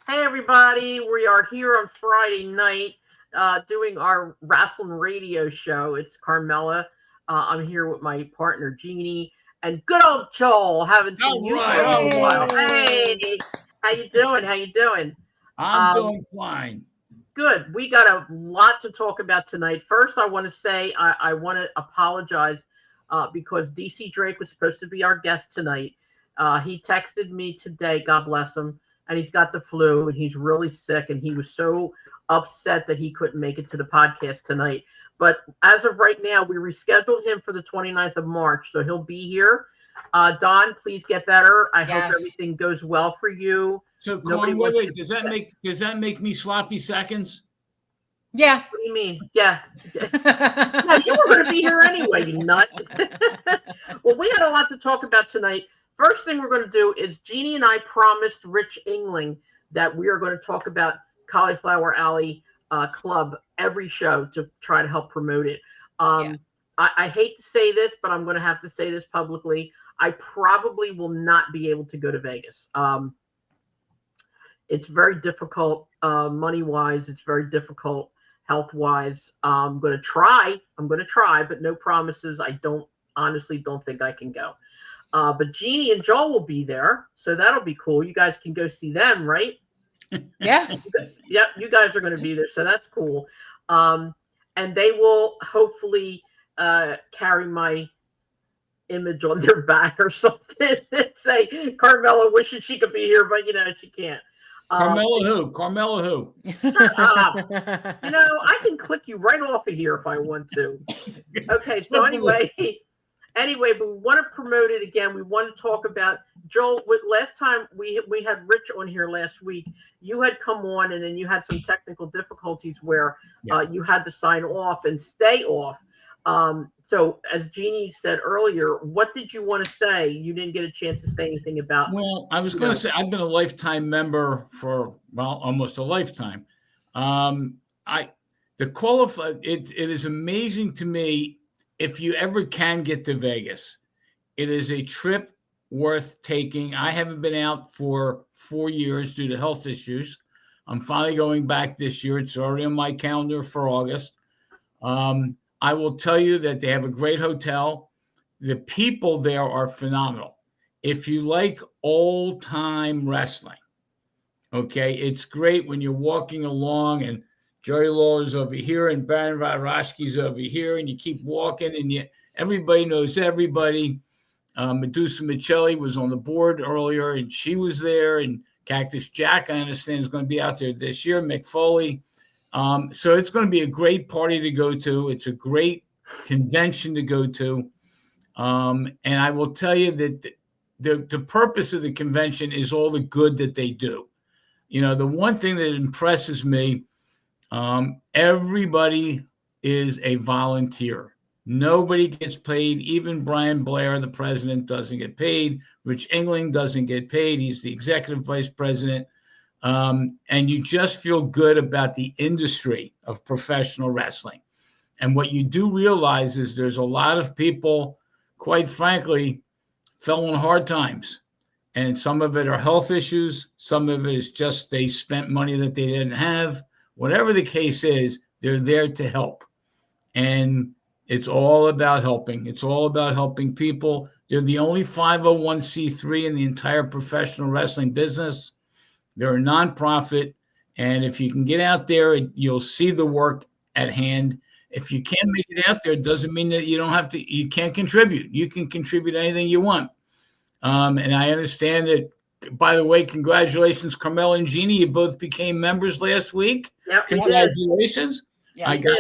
Hey everybody, we are here on Friday night doing our Rasslin Radio show. It's Carmela. I'm here with my partner Jeannie and good old Joel. Haven't seen All you right, for a all little while. right. Hey, how you doing? How you doing? I'm Um, doing fine. Good. We got a lot to talk about tonight. First, I want to say I want to apologize because DC Drake was supposed to be our guest tonight. He texted me today, God bless him, and he's got the flu and he's really sick and he was so upset that he couldn't make it to the podcast tonight. But as of right now, we rescheduled him for the 29th of March, so he'll be here. Don, please get better. I hope Yes. everything goes well for you. So, Nobody Corn, wants wait. you Does to. that make me sloppy seconds? Yeah. What do you mean? Yeah. No, you were going to be here anyway, you nut. Well, we had a lot to talk about tonight. First thing we're going to do is Jeannie and I promised Rich Engling that we are going to talk about Cauliflower Alley Club every show to try to help promote it. Yeah. I hate to say this, but I'm going to have to say this publicly. I probably will not be able to go to Vegas. It's very difficult money wise. It's very difficult health wise. I'm going to try. But no promises. I honestly don't think I can go. But Jeannie and Joel will be there, so that'll be cool. You guys can go see them, right? Yeah. Yep, you guys are going to be there, so that's cool. And they will hopefully carry my image on their back or something and say Carmela wishes she could be here, but she can't. Carmela who? Carmela who? Shut up. I can click you right off of here if I want to. Okay, so anyway, but we want to promote it again. We want to talk about Joel. Last time we had Rich on here last week. You had come on, and then you had some technical difficulties where you had to sign off and stay off. So as Jeannie said earlier, what did you want to say? You didn't get a chance to say anything about. Well, I was going to say I've been a lifetime member for almost a lifetime. The qualify. It is amazing to me if you ever can get to Vegas. It is a trip worth taking. I haven't been out for 4 years due to health issues. I'm finally going back this year. It's already on my calendar for August. I will tell you that they have a great hotel. The people there are phenomenal. If you like old time wrestling, okay, it's great when you're walking along and Jerry Lawler's over here and Baron Von over here, and you keep walking and everybody knows everybody. Medusa Michelli was on the board earlier and she was there, and Cactus Jack, I understand, is going to be out there this year, Mick Foley. So it's going to be a great party to go to. It's a great convention to go to. And I will tell you that the purpose of the convention is all the good that they do. The one thing that impresses me, everybody is a volunteer. Nobody gets paid. Even Brian Blair, the president, doesn't get paid. Rich Engling doesn't get paid. He's the executive vice president. And you just feel good about the industry of professional wrestling. And what you do realize is there's a lot of people, quite frankly, fell on hard times. And some of it are health issues. Some of it is just they spent money that they didn't have. Whatever the case is, they're there to help. And it's all about helping. It's all about helping people. They're the only 501c3 in the entire professional wrestling business. They're a nonprofit. And if you can get out there, you'll see the work at hand. If you can't make it out there, it doesn't mean that you can't contribute. You can contribute anything you want. And I understand that, by the way, congratulations, Carmela and Jeannie. You both became members last week. Yep, congratulations. Yeah, I got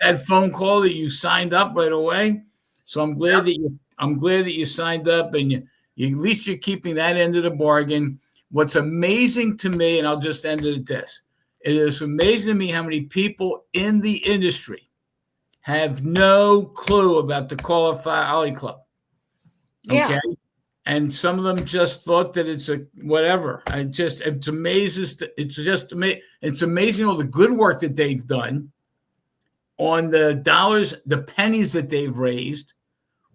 that phone call that you signed up right away. So I'm glad that you signed up, and at least you're keeping that end of the bargain. What's amazing to me, and I'll just end it at this, it is amazing to me how many people in the industry have no clue about the Cauliflower Alley Club. Okay. Yeah. And some of them just thought that it's a whatever. It's amazing. It's amazing all the good work that they've done on the dollars, the pennies that they've raised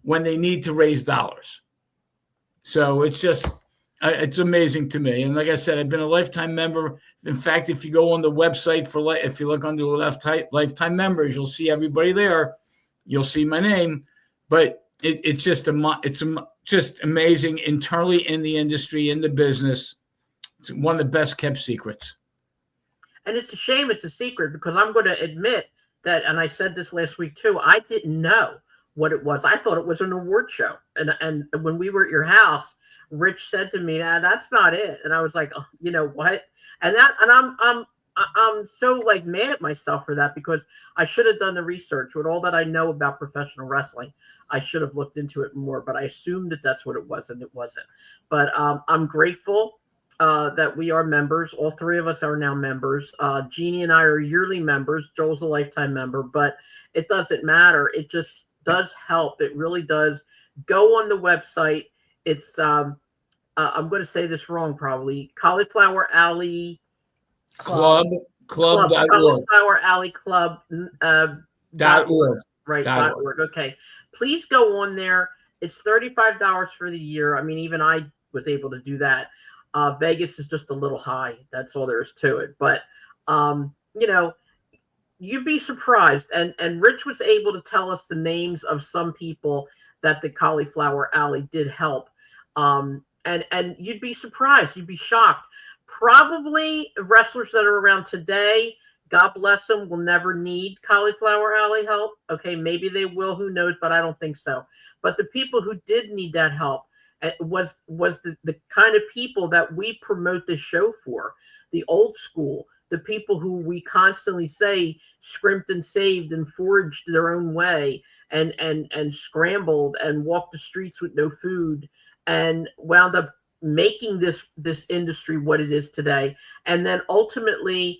when they need to raise dollars. So it's just, It's amazing to me. And like I said, I've been a lifetime member. In fact, if you go on the website if you look under lifetime members, you'll see everybody there. You'll see my name. But it's just just amazing internally in the industry, in the business. It's one of the best kept secrets. And it's a shame it's a secret, because I'm going to admit that, and I said this last week too, I didn't know what it was. I thought it was an award show. And when we were at your house, Rich said to me, "Nah, that's not it." And I was like, "Oh, you know what?" And I'm so like mad at myself for that, because I should have done the research with all that I know about professional wrestling. I should have looked into it more, but I assumed that that's what it was, and it wasn't. But I'm grateful that we are members. All three of us are now members. Jeannie and I are yearly members. Joel's a lifetime member, but it doesn't matter. It just does help. It really does. Go on the website. It's I'm going to say this wrong probably. Cauliflower Alley Club. Cauliflower Alley Club. .org. Right. .org. Okay. Please go on there. It's $35 for the year. I mean, even I was able to do that. Vegas is just a little high. That's all there is to it. But, you know, you'd be surprised. And Rich was able to tell us the names of some people that the Cauliflower Alley did help. And you'd be surprised. You'd be shocked. Probably wrestlers that are around today, God bless them, will never need Cauliflower Alley help. Okay, maybe they will. Who knows? But I don't think so. But the people who did need that help was the kind of people that we promote this show for. The old school, the people who we constantly say scrimped and saved and forged their own way and scrambled and walked the streets with no food and wound up making this industry what it is today, and then ultimately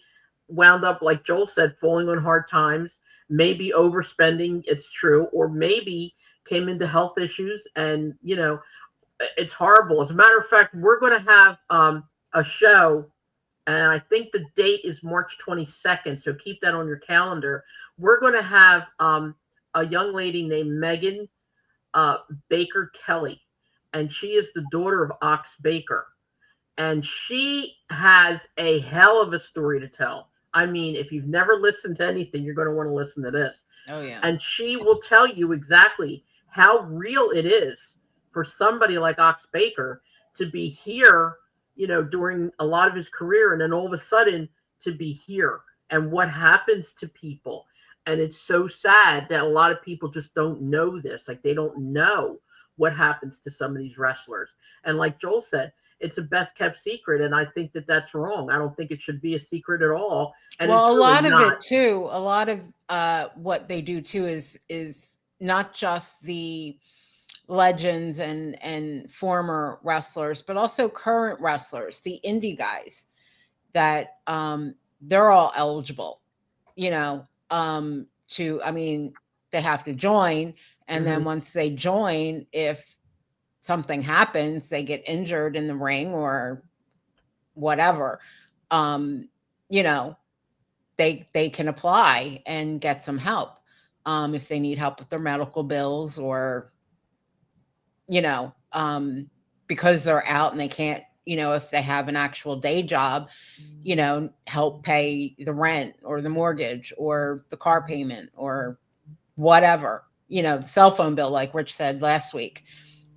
wound up, like Joel said, falling on hard times, maybe overspending, it's true, or maybe came into health issues, and you know, it's horrible. As a matter of fact, we're going to have a show, and I think the date is March 22nd, so keep that on your calendar. We're going to have a young lady named Megan Baker Kelly, and she is the daughter of Ox Baker. And she has a hell of a story to tell. I mean, if you've never listened to anything, you're going to want to listen to this. Oh, yeah. And she will tell you exactly how real it is for somebody like Ox Baker to be here, you know, during a lot of his career, and then all of a sudden to be here, and what happens to people. And it's so sad that a lot of people just don't know this. Like, they don't know what happens to some of these wrestlers. And like Joel said, it's a best kept secret. And I think that that's wrong. I don't think it should be a secret at all. And well, it's a lot really of it too, a lot of what they do too is not just the legends and former wrestlers, but also current wrestlers, the indie guys that they're all eligible, you know, I mean, they have to join. And then once they join, if something happens, they get injured in the ring or whatever, you know, they can apply and get some help if they need help with their medical bills, or, you know, because they're out and they can't, you know, if they have an actual day job, you know, help pay the rent or the mortgage or the car payment or whatever. You know, cell phone bill, like Rich said last week,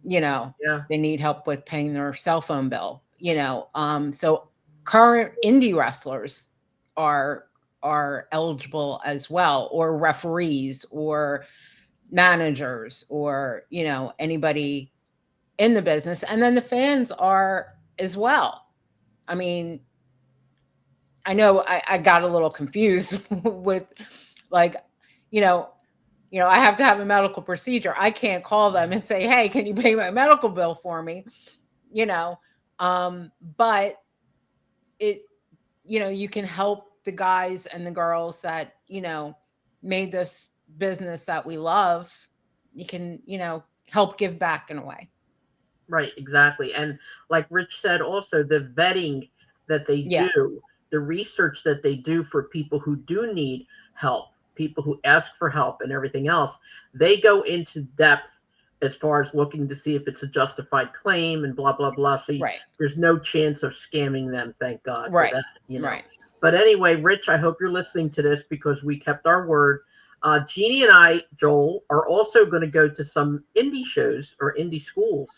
you know, they need help with paying their cell phone bill, you know. So current indie wrestlers are eligible as well, or referees or managers, or, you know, anybody in the business. And then the fans are as well. I mean, I know I got a little confused with, like, you know, I have to have a medical procedure. I can't call them and say, hey, can you pay my medical bill for me? You know, but it, you know, you can help the guys and the girls that, you know, made this business that we love. You can, you know, help give back in a way. Right, exactly. And like Rich said, also the vetting that they do, the research that they do for people who do need help, people who ask for help and everything else, they go into depth as far as looking to see if it's a justified claim and blah, blah, blah. So Right. there's no chance of scamming them, thank God Right. for that, you know. Right. But anyway, Rich, I hope you're listening to this because we kept our word. Jeannie and I, Joel, are also going to go to some indie shows or indie schools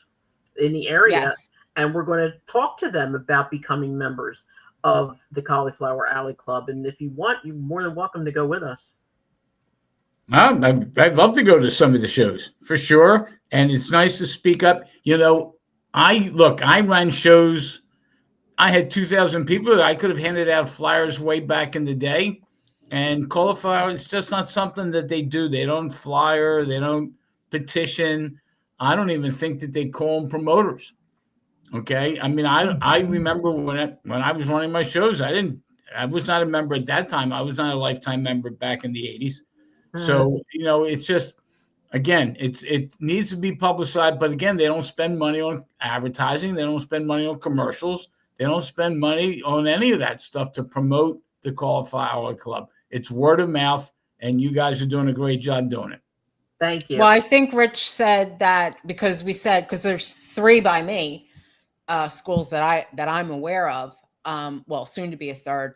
in the area. Yes. And we're going to talk to them about becoming members of the Cauliflower Alley Club. And if you want, you're more than welcome to go with us. I'd love to go to some of the shows for sure. And it's nice to speak up. You know, I ran shows. I had 2,000 people. I could have handed out flyers way back in the day. And Cauliflower, it's just not something that they do. They don't flyer. They don't petition. I don't even think that they call them promoters. Okay. I mean, I remember when I was running my shows, I was not a member at that time. I was not a lifetime member back in the 80s. So, you know, it's just, again, it needs to be publicized. But again, they don't spend money on advertising. They don't spend money on commercials. They don't spend money on any of that stuff to promote the Cauliflower Club. It's word of mouth, and you guys are doing a great job doing it. Thank you. Well, I think Rich said that because there's 3 by me schools that I'm aware of. Well, soon to be a 3rd.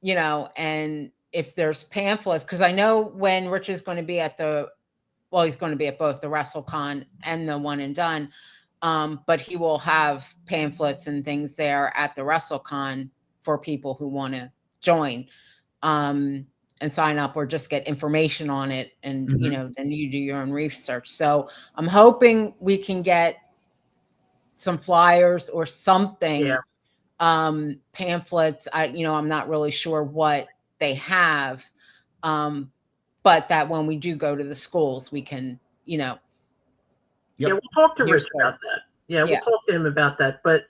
You know, and if there's pamphlets, because I know when Rich is going to be he's going to be at both the WrestleCon and the One and Done. But he will have pamphlets and things there at the WrestleCon for people who want to join and sign up or just get information on it. And, you know, then you do your own research. So I'm hoping we can get some flyers or something, pamphlets. I'm not really sure what they have, but that when we do go to the schools, we can, you know. Yeah, we'll talk to Rich about that. Yeah, we'll talk to him about that. But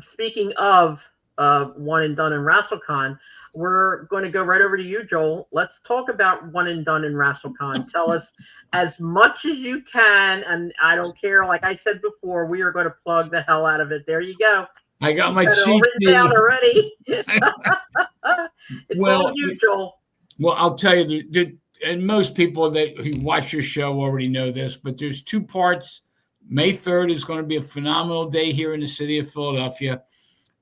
speaking of One and Done and WrestleCon, we're going to go right over to you, Joel. Let's talk about One and Done and WrestleCon. Tell us as much as you can, and I don't care. Like I said before, we are going to plug the hell out of it. There you go. I got my cheat written down already. It's all you, Joel. Well, I'll tell you, and most people who watch your show already know this, but there's 2 parts. May 3rd is going to be a phenomenal day here in the city of Philadelphia.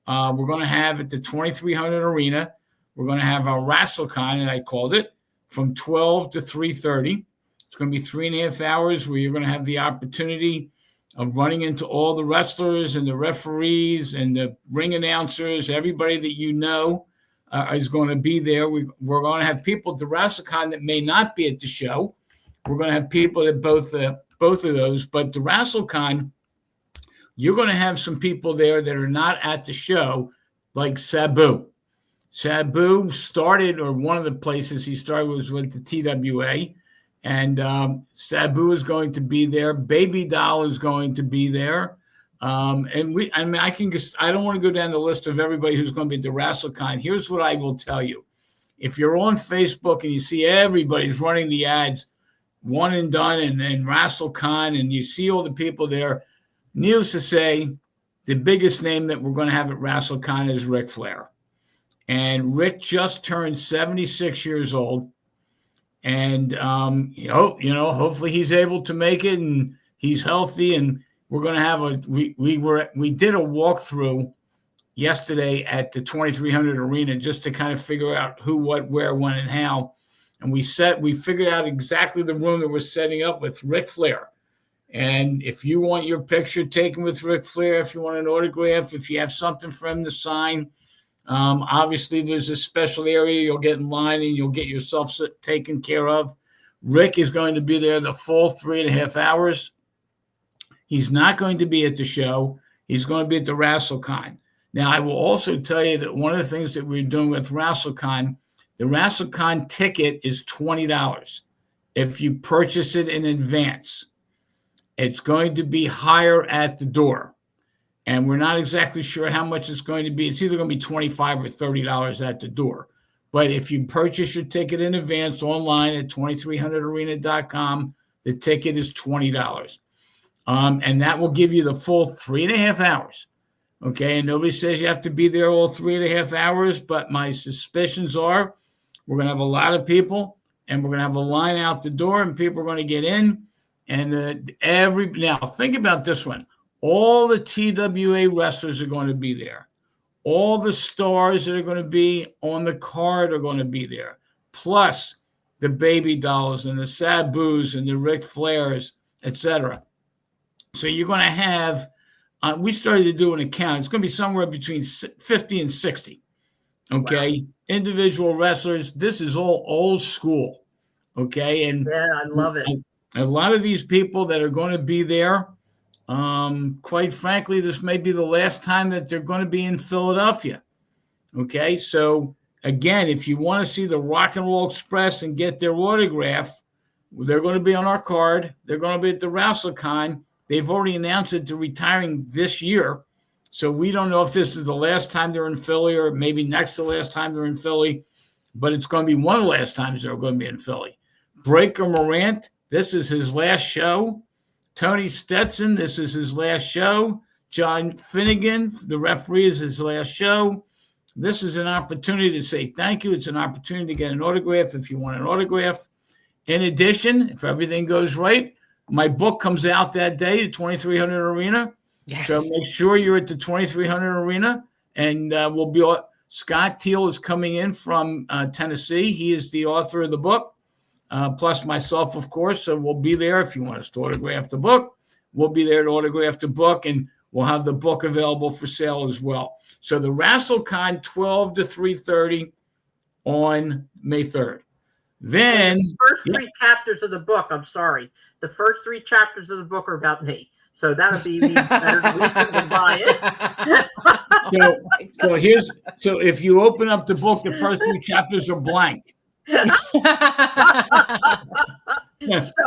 We're going to have at the 2300 Arena, we're going to have our WrestleCon, and I called it, from 12 to 3:30. It's going to be 3.5 hours where you're going to have the opportunity of running into all the wrestlers and the referees and the ring announcers, everybody that you know is going to be there. We're going to have people at the WrestleCon that may not be at the show. We're going to have people at both of those. But the WrestleCon, you're going to have some people there that are not at the show, like Sabu. Sabu started, or one of the places he started was with the TWA. And Sabu is going to be there. Baby Doll is going to be there. I don't want to go down the list of everybody who's going to be at the WrestleCon. Here's what I will tell you. If you're on Facebook and you see everybody's running the ads, One and Done and WrestleCon, and you see all the people there, needless to say, the biggest name that we're going to have at WrestleCon is Ric Flair. And Rick just turned 76 years old. And, hopefully he's able to make it and he's healthy. And we're going to have we did a walkthrough yesterday at the 2300 Arena just to kind of figure out who, what, where, when, and how. And we figured out exactly the room that we're setting up with Ric Flair. And if you want your picture taken with Ric Flair, if you want an autograph, if you have something for him to sign, obviously there's a special area. You'll get in line and you'll get yourself taken care of. Rick is going to be there the full 3.5 hours. He's not going to be at the show. He's going to be at the WrestleCon. Now, I will also tell you that one of the things that we're doing with WrestleCon, the WrestleCon ticket is $20 if you purchase it in advance. It's going to be higher at the door. And we're not exactly sure how much it's going to be. It's either going to be $25 or $30 at the door. But if you purchase your ticket in advance online at 2300arena.com, the ticket is $20. And that will give you the full 3.5 hours. Okay, and nobody says you have to be there all 3.5 hours, but my suspicions are we're going to have a lot of people, and we're going to have a line out the door, and people are going to get in, And now think about this one. All the TWA wrestlers are going to be there. All the stars that are going to be on the card are going to be there. Plus the baby dolls and the Sabus and the Ric Flairs, etc. So you're going to have, we started to do an account. It's going to be somewhere between 50 and 60. Okay. Wow. Individual wrestlers. This is all old school. Okay. And yeah, I love it. A lot of these people that are going to be there, quite frankly, this may be the last time that they're going to be in Philadelphia. Okay. So again, if you want to see the Rock and Roll Express and get their autograph, they're going to be on our card. They're going to be at the WrestleCon. They've already announced that they're retiring this year. So we don't know if this is the last time they're in Philly or maybe next to the last time they're in Philly, but it's going to be one of the last times they're going to be in Philly. Breaker Morant, this is his last show. Tony Stetson, this is his last show. John Finnegan, the referee, is his last show. This is an opportunity to say thank you. It's an opportunity to get an autograph if you want an autograph. In addition, if everything goes right, my book comes out that day, the 2300 Arena. Yes. So make sure you're at the 2300 Arena, and we'll be. Scott Teal is coming in from Tennessee. He is the author of the book, plus myself, of course. So we'll be there if you want us to autograph the book. We'll be there to autograph the book, and we'll have the book available for sale as well. So the WrestleCon 12 to 3:30 on May 3rd. Then the first three chapters of the book, I'm sorry. The first three chapters of the book are about me. So that'll be even better to buy it. So if you open up the book, the first three chapters are blank. Shut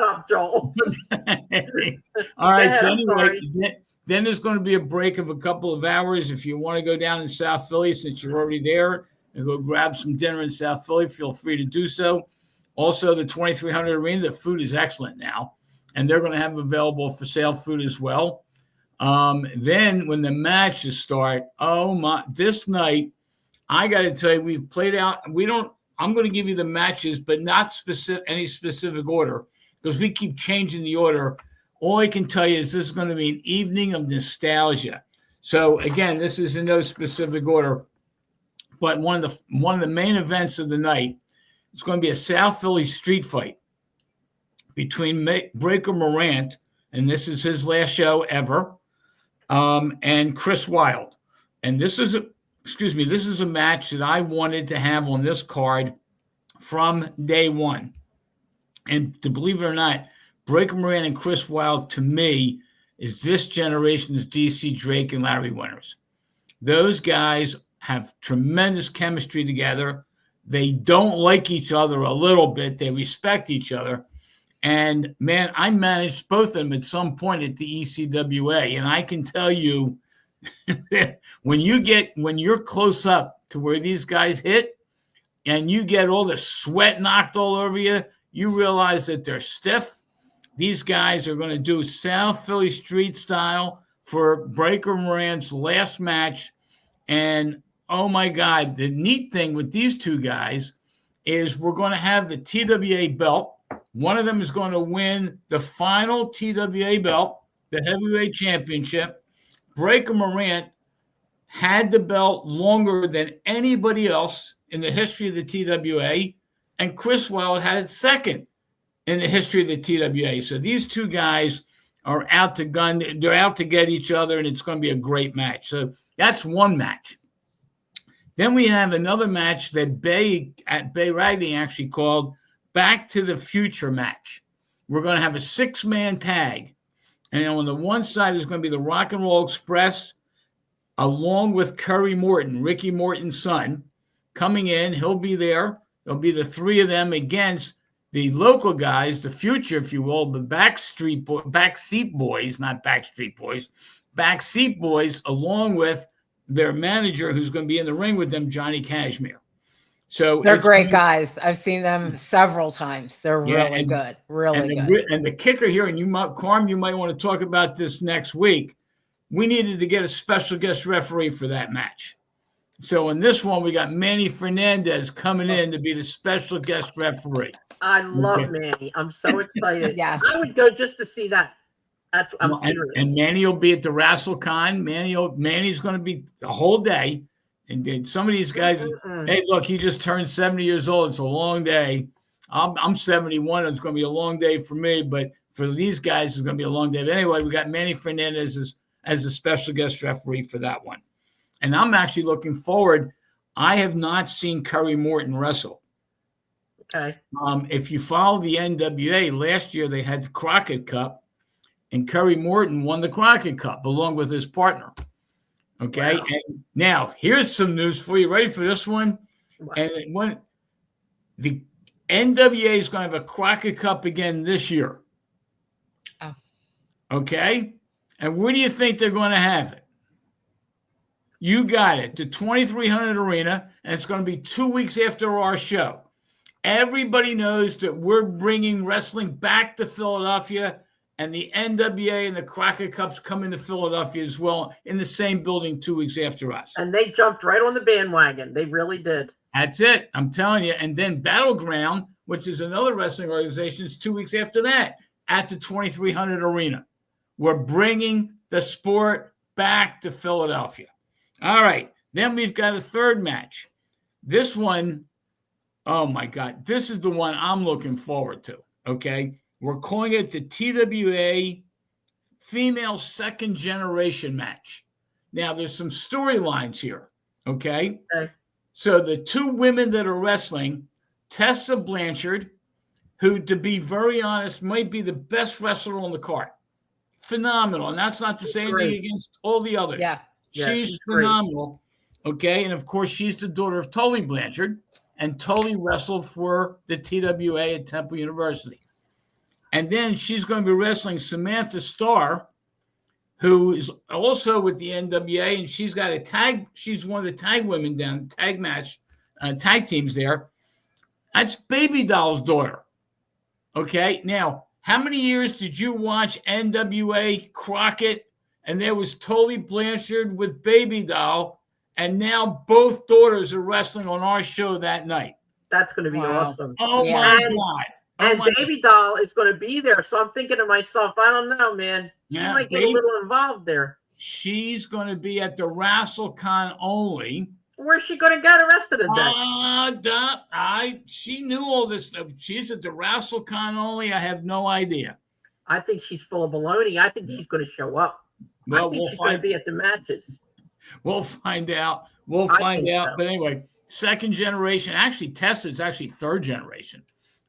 up, Joel. All right. So anyway, then there's going to be a break of a couple of hours. If you want to go down in South Philly, since you're already there, and go grab some dinner in South Philly, feel free to do so. Also, the 2300 Arena, the food is excellent now, and they're going to have available for sale food as well. Then when the matches start, this night, I got to tell you, we've played out. I'm going to give you the matches, but not any specific order, because we keep changing the order. All I can tell you is this is going to be an evening of nostalgia. So again, this is in no specific order, but one of the main events of the night, it's going to be a South Philly street fight between Breaker Morant, and this is his last show ever, and Chris Wilde. And this is a match that I wanted to have on this card from day one. And to believe it or not, Breaker Morant and Chris Wilde, to me, is this generation's DC Drake and Larry Winters. Those guys have tremendous chemistry together. They don't like each other a little bit. They respect each other. And, man, I managed both of them at some point at the ECWA. And I can tell you, when you're close up to where these guys hit and you get all the sweat knocked all over you, you realize that they're stiff. These guys are going to do South Philly street style for Breaker Morant's last match. And oh my God, the neat thing with these two guys is we're going to have the TWA belt. One of them is going to win the final TWA belt, the heavyweight championship. Breaker Morant had the belt longer than anybody else in the history of the TWA, and Chris Wilde had it second in the history of the TWA. So these two guys are out to gun. They're out to get each other, and it's going to be a great match. So that's one match. Then we have another match that Bay Ragney actually called Back to the Future match. We're going to have a 6-man tag. And on the one side is going to be the Rock and Roll Express, along with Curry Morton, Ricky Morton's son, coming in. He'll be there. There'll be the three of them against the local guys, the future, if you will, the Backseat Boys, along with their manager, who's going to be in the ring with them, Johnny Cashmere. So they're great guys. I've seen them several times. They're really good, really good. And the kicker here, and Carm, you might want to talk about this next week. We needed to get a special guest referee for that match. So in this one, we got Manny Fernandez coming in to be the special guest referee. I love Manny. I'm so excited. Yes. I would go just to see that. I'm serious. And Manny will be at the RassleCon. Manny's going to be the whole day. And then some of these guys, hey, look, he just turned 70 years old. It's a long day. I'm 71. It's going to be a long day for me, but for these guys, it's going to be a long day. But anyway, we got Manny Fernandez as a special guest referee for that one. And I'm actually looking forward. I have not seen Curry Morton wrestle. Okay. If you follow the NWA, last year they had the Crockett Cup, and Curry Morton won the Crockett Cup along with his partner. Okay. Wow. And now here's some news for you. Ready for this one? Wow. And the NWA is going to have a Crockett Cup again this year. Oh. Okay. And where do you think they're going to have it? You got it. The 2300 Arena, and it's going to be 2 weeks after our show. Everybody knows that we're bringing wrestling back to Philadelphia, and the NWA and the Crockett Cups come into Philadelphia as well in the same building 2 weeks after us. And they jumped right on the bandwagon. They really did. That's it. I'm telling you. And then Battleground, which is another wrestling organization, is 2 weeks after that at the 2300 Arena. We're bringing the sport back to Philadelphia. All right. Then we've got a third match. This one, oh my God, this is the one I'm looking forward to. Okay. We're calling it the TWA Female Second Generation match. Now, there's some storylines here. Okay. So the two women that are wrestling, Tessa Blanchard, who, to be very honest, might be the best wrestler on the card. Phenomenal. And that's not to say anything against all the others. Yeah. She's phenomenal. Okay. And of course, she's the daughter of Tully Blanchard, and Tully wrestled for the TWA at Temple University. And then she's going to be wrestling Samantha Starr, who is also with the NWA, and she's got a tag. She's one of the tag women down, tag teams there. That's Baby Doll's daughter. Okay. Now, how many years did you watch NWA Crockett? And there was Tully Blanchard with Baby Doll, and now both daughters are wrestling on our show that night. That's going to be awesome. Oh, Yeah. my God. And Baby Doll is going to be there. So I'm thinking to myself, I don't know, man. She might get a little involved there. She's going to be at the WrestleCon only. Where's she going to go the rest of the day? She knew all this stuff. She's at the WrestleCon only. I have no idea. I think she's full of baloney. I think she's going to show up. Well, I think she's going to be at the matches. We'll find out. We'll find out. So. But anyway, second generation. Actually, Tessa's actually third generation.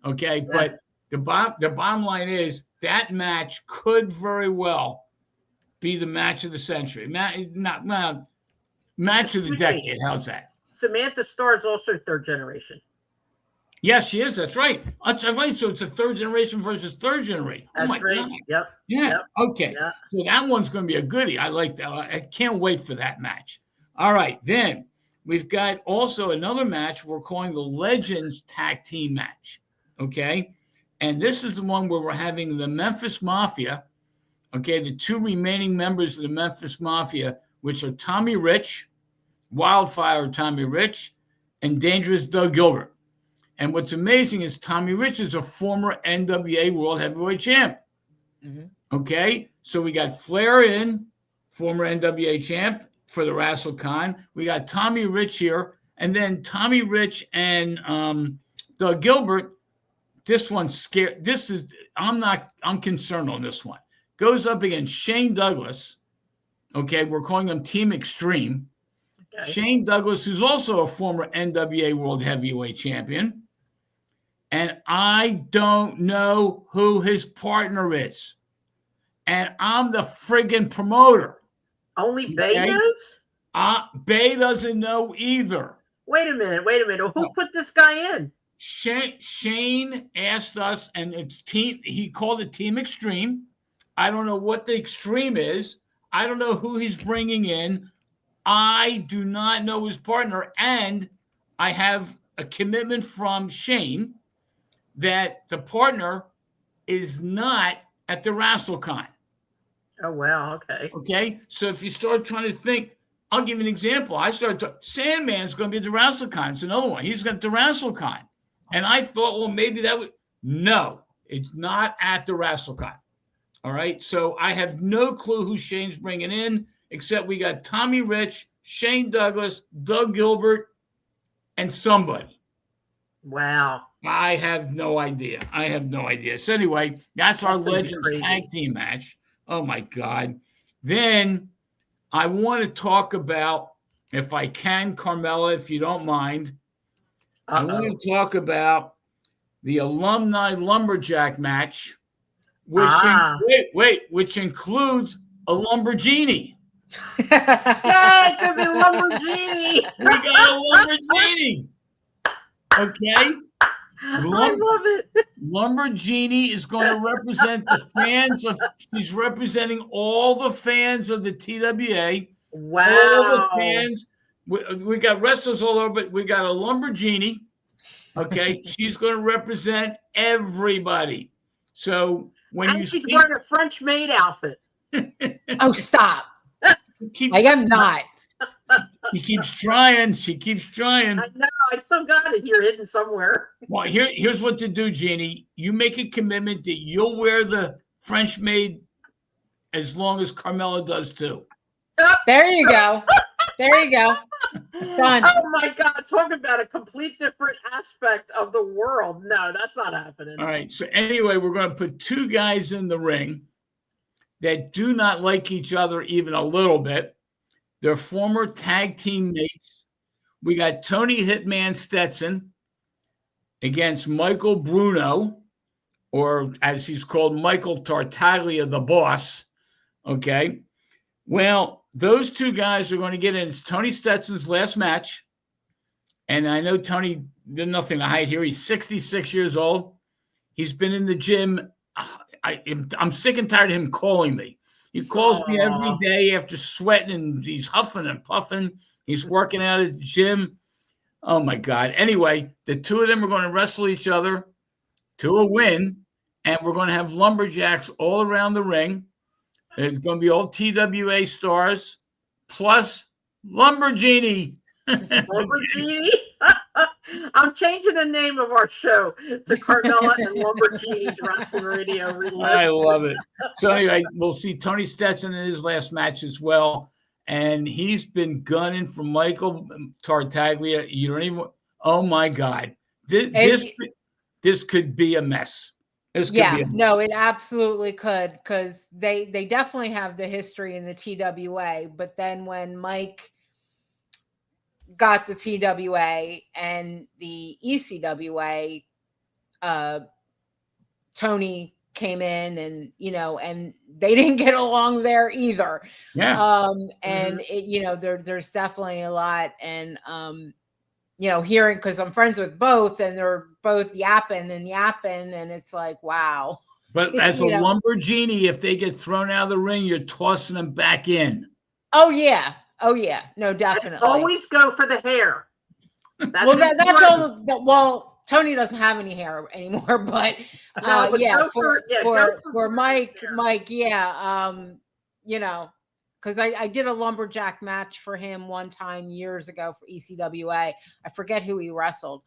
Okay. Yeah. But the bottom line is that match could very well be the match of the century. Match of the decade. How's that? Samantha Starr is also third generation. Yes, she is. That's right. That's right. So it's a third generation versus third generation. That's right. God. Yep. Yeah. Yep. Okay. Yep. So that one's going to be a goodie. I like that. I can't wait for that match. All right. Then we've got also another match we're calling the Legends Tag Team match. Okay. And this is the one where we're having the Memphis Mafia. Okay. The two remaining members of the Memphis Mafia, which are Tommy Rich, Wildfire Tommy Rich, and Dangerous Doug Gilbert. And what's amazing is Tommy Rich is a former NWA World Heavyweight Champ. Mm-hmm. Okay, so we got Flair in, former NWA Champ for the WrestleCon. We got Tommy Rich here, and then Tommy Rich and Doug Gilbert. This one's scared. I'm concerned on this one. Goes up against Shane Douglas. Okay, we're calling him Team Extreme. Okay. Shane Douglas, who's also a former NWA World Heavyweight Champion. And I don't know who his partner is. And I'm the friggin' promoter. Only Bay knows? Bay doesn't know either. Wait a minute. Who put this guy in? Shane asked us, and it's he called it Team Extreme. I don't know what the Extreme is. I don't know who he's bringing in. I do not know his partner. And I have a commitment from Shane that the partner is not at the WrestleCon. Oh, wow. Okay. Okay. So if you start trying to think, I'll give you an example. I started to, Sandman's going to be at the WrestleCon. It's another one. He's going to WrestleCon. And I thought, well, maybe that would. No, it's not at the WrestleCon. All right. So I have no clue who Shane's bringing in, except we got Tommy Rich, Shane Douglas, Doug Gilbert, and somebody. Wow. I have no idea. So anyway, that's our Legends tag team match. Oh, my God. Then I want to talk about, if I can, Carmela, if you don't mind, I want to talk about the Alumni Lumberjack match, which which includes a Lumbergenie. Yeah, it could be Lumbergenie. We got a Lumbergenie. Okay. I love it. Lumbergenie is going to represent the fans of. She's representing all the fans of the TWA. Wow. All the fans. We got wrestlers all over, but we got a Lumbergenie. Okay, she's going to represent everybody. So when she's wearing a French maid outfit. Oh, stop! I am not. She keeps trying. I know. I still got it here hidden somewhere. Well, here's what to do, Jeannie. You make a commitment that you'll wear the French maid as long as Carmela does too. There you go. Done. Oh my God! Talk about a complete different aspect of the world. No, that's not happening. All right. So anyway, we're going to put two guys in the ring that do not like each other even a little bit. They're former tag team mates. We got Tony Hitman Stetson against Michael Bruno, or as he's called, Michael Tartaglia, the boss. Okay. Well, those two guys are going to get in. It's Tony Stetson's last match. And I know Tony did nothing to hide here. He's 66 years old. He's been in the gym. I'm sick and tired of him calling me. He calls me every day after sweating, and he's huffing and puffing. He's working out at the gym. Oh, my God. Anyway, the two of them are going to wrestle each other to a win, and we're going to have lumberjacks all around the ring. There's going to be all TWA stars plus Lumbergenie. Lumbergenie? I'm changing the name of our show to Carmela and Lumbergenie's Rasslin Radio Relived. I love it. So anyway, we'll see Tony Stetson in his last match as well. And he's been gunning for Michael Tartaglia. You don't even, oh my God. This could be a mess. No, it absolutely could, because they definitely have the history in the TWA. But then when Mike got the TWA and the ECWA, Tony came in, and and they didn't get along there either. Yeah. And it, there's definitely a lot, and hearing, because I'm friends with both, and they're both yapping, and it's like, wow. But as a Lumbergenie, if they get thrown out of the ring, you're tossing them back in. Oh yeah, no, definitely. Always go for the hair. That's all. Well, Tony doesn't have any hair anymore, but for Mike, because I did a lumberjack match for him one time years ago for ECWA. I forget who he wrestled.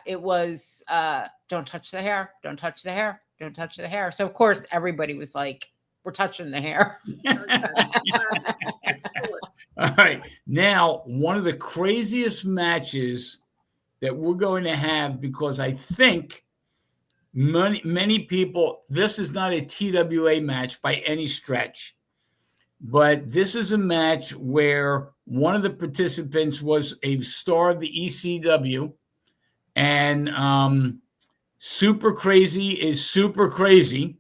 It was don't touch the hair, don't touch the hair, don't touch the hair. So of course everybody was like, we're touching the hair. All right. Now, one of the craziest matches that we're going to have, because I think many people, this is not a TWA match by any stretch, but this is a match where one of the participants was a star of the ECW, and Super Crazy is super crazy.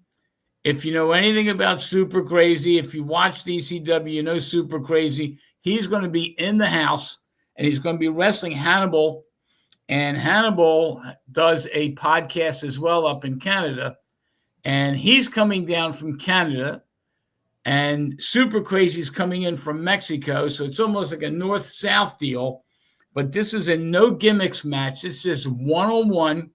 If you know anything about Super Crazy, if you watch ECW, you know Super Crazy. He's going to be in the house, and he's going to be wrestling Hannibal. And Hannibal does a podcast as well up in Canada. And he's coming down from Canada. And Super Crazy is coming in from Mexico. So it's almost like a north-south deal. But this is a no gimmicks match. It's just one-on-one.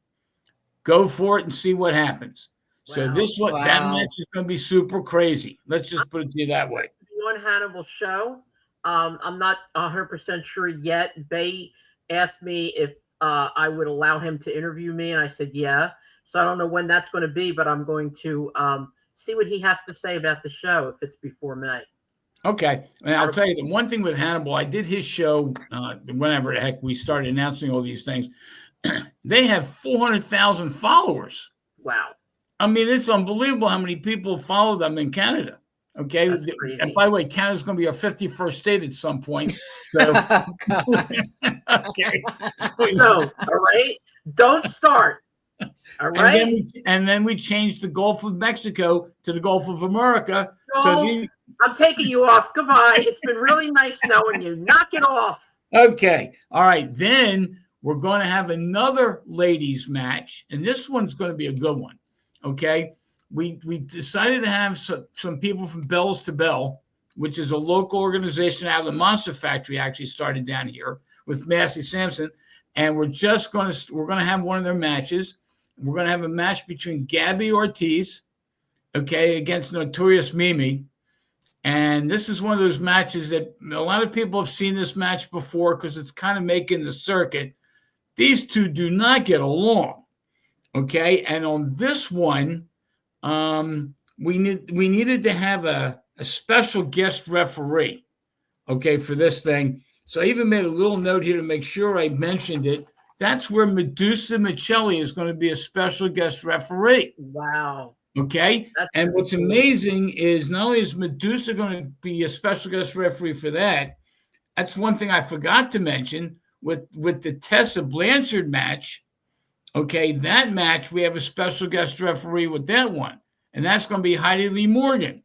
Go for it and see what happens. So Wow. this one, that match is going to be super crazy. Let's just put it to you that way. On Hannibal's show, I'm not 100% sure yet. They asked me if I would allow him to interview me, and I said yeah. So I don't know when that's going to be, but I'm going to see what he has to say about the show if it's before May. Okay. And I'll tell you, the one thing with Hannibal, I did his show whenever the heck we started announcing all these things. They have 400,000 followers. Wow. I mean, it's unbelievable how many people follow them in Canada. Okay. And by the way, Canada's going to be our 51st state at some point. So, okay. So, all right. Don't start. All right. And then we changed the Gulf of Mexico to the Gulf of America. No, so I'm taking you off. Goodbye. It's been really nice knowing you. Knock it off. Okay. All right. Then we're going to have another ladies match, and this one's going to be a good one. Okay. We decided to have some people from Bells to Bell, which is a local organization out of the Monster Factory, actually started down here with Massey Sampson. And we're going to have one of their matches. We're going to have a match between Gabby Ortiz, okay, against Notorious Mimi. And this is one of those matches that a lot of people have seen this match before because it's kind of making the circuit. These two do not get along, okay? And on this one, we needed to have a special guest referee, okay, for this thing. So I even made a little note here to make sure I mentioned it. That's where Medusa Michelli is going to be a special guest referee. Wow. Okay. And what's amazing is not only is Medusa going to be a special guest referee for that, that's one thing I forgot to mention with the Tessa Blanchard match. Okay. That match, we have a special guest referee with that one. And that's going to be Heidi Lee Morgan.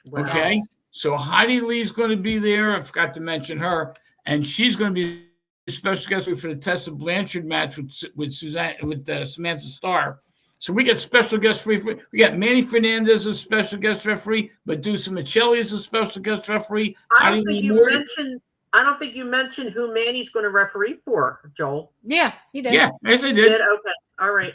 Wow. Okay. So Heidi Lee's going to be there. I forgot to mention her. And she's going to be a special guest for the Tessa Blanchard match with Samantha Starr. So we got special guest referee. We got Manny Fernandez as a special guest referee. Medusa Michelli is a special guest referee. I don't think you mentioned who Manny's going to referee for, Joel. Yeah, you did. Yeah, yes, I did. Okay, all right.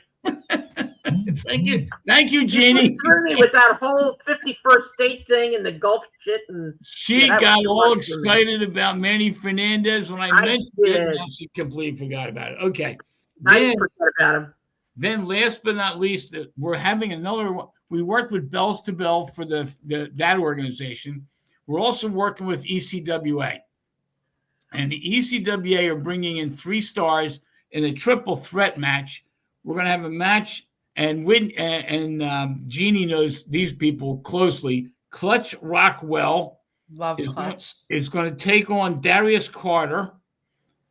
Thank you, Jeannie. You threw me with that whole 51st state thing and the Gulf shit, and she got all excited about Manny Fernandez when I mentioned it, and she completely forgot about it. Okay, I didn't forget about him. Then, last but not least, we're having another one. We worked with Bells to Bell for that organization. We're also working with ECWA, and the ECWA are bringing in 3 stars in a triple threat match. We're going to have a match, and Jeannie knows these people closely. Clutch Rockwell is going to take on Darius Carter,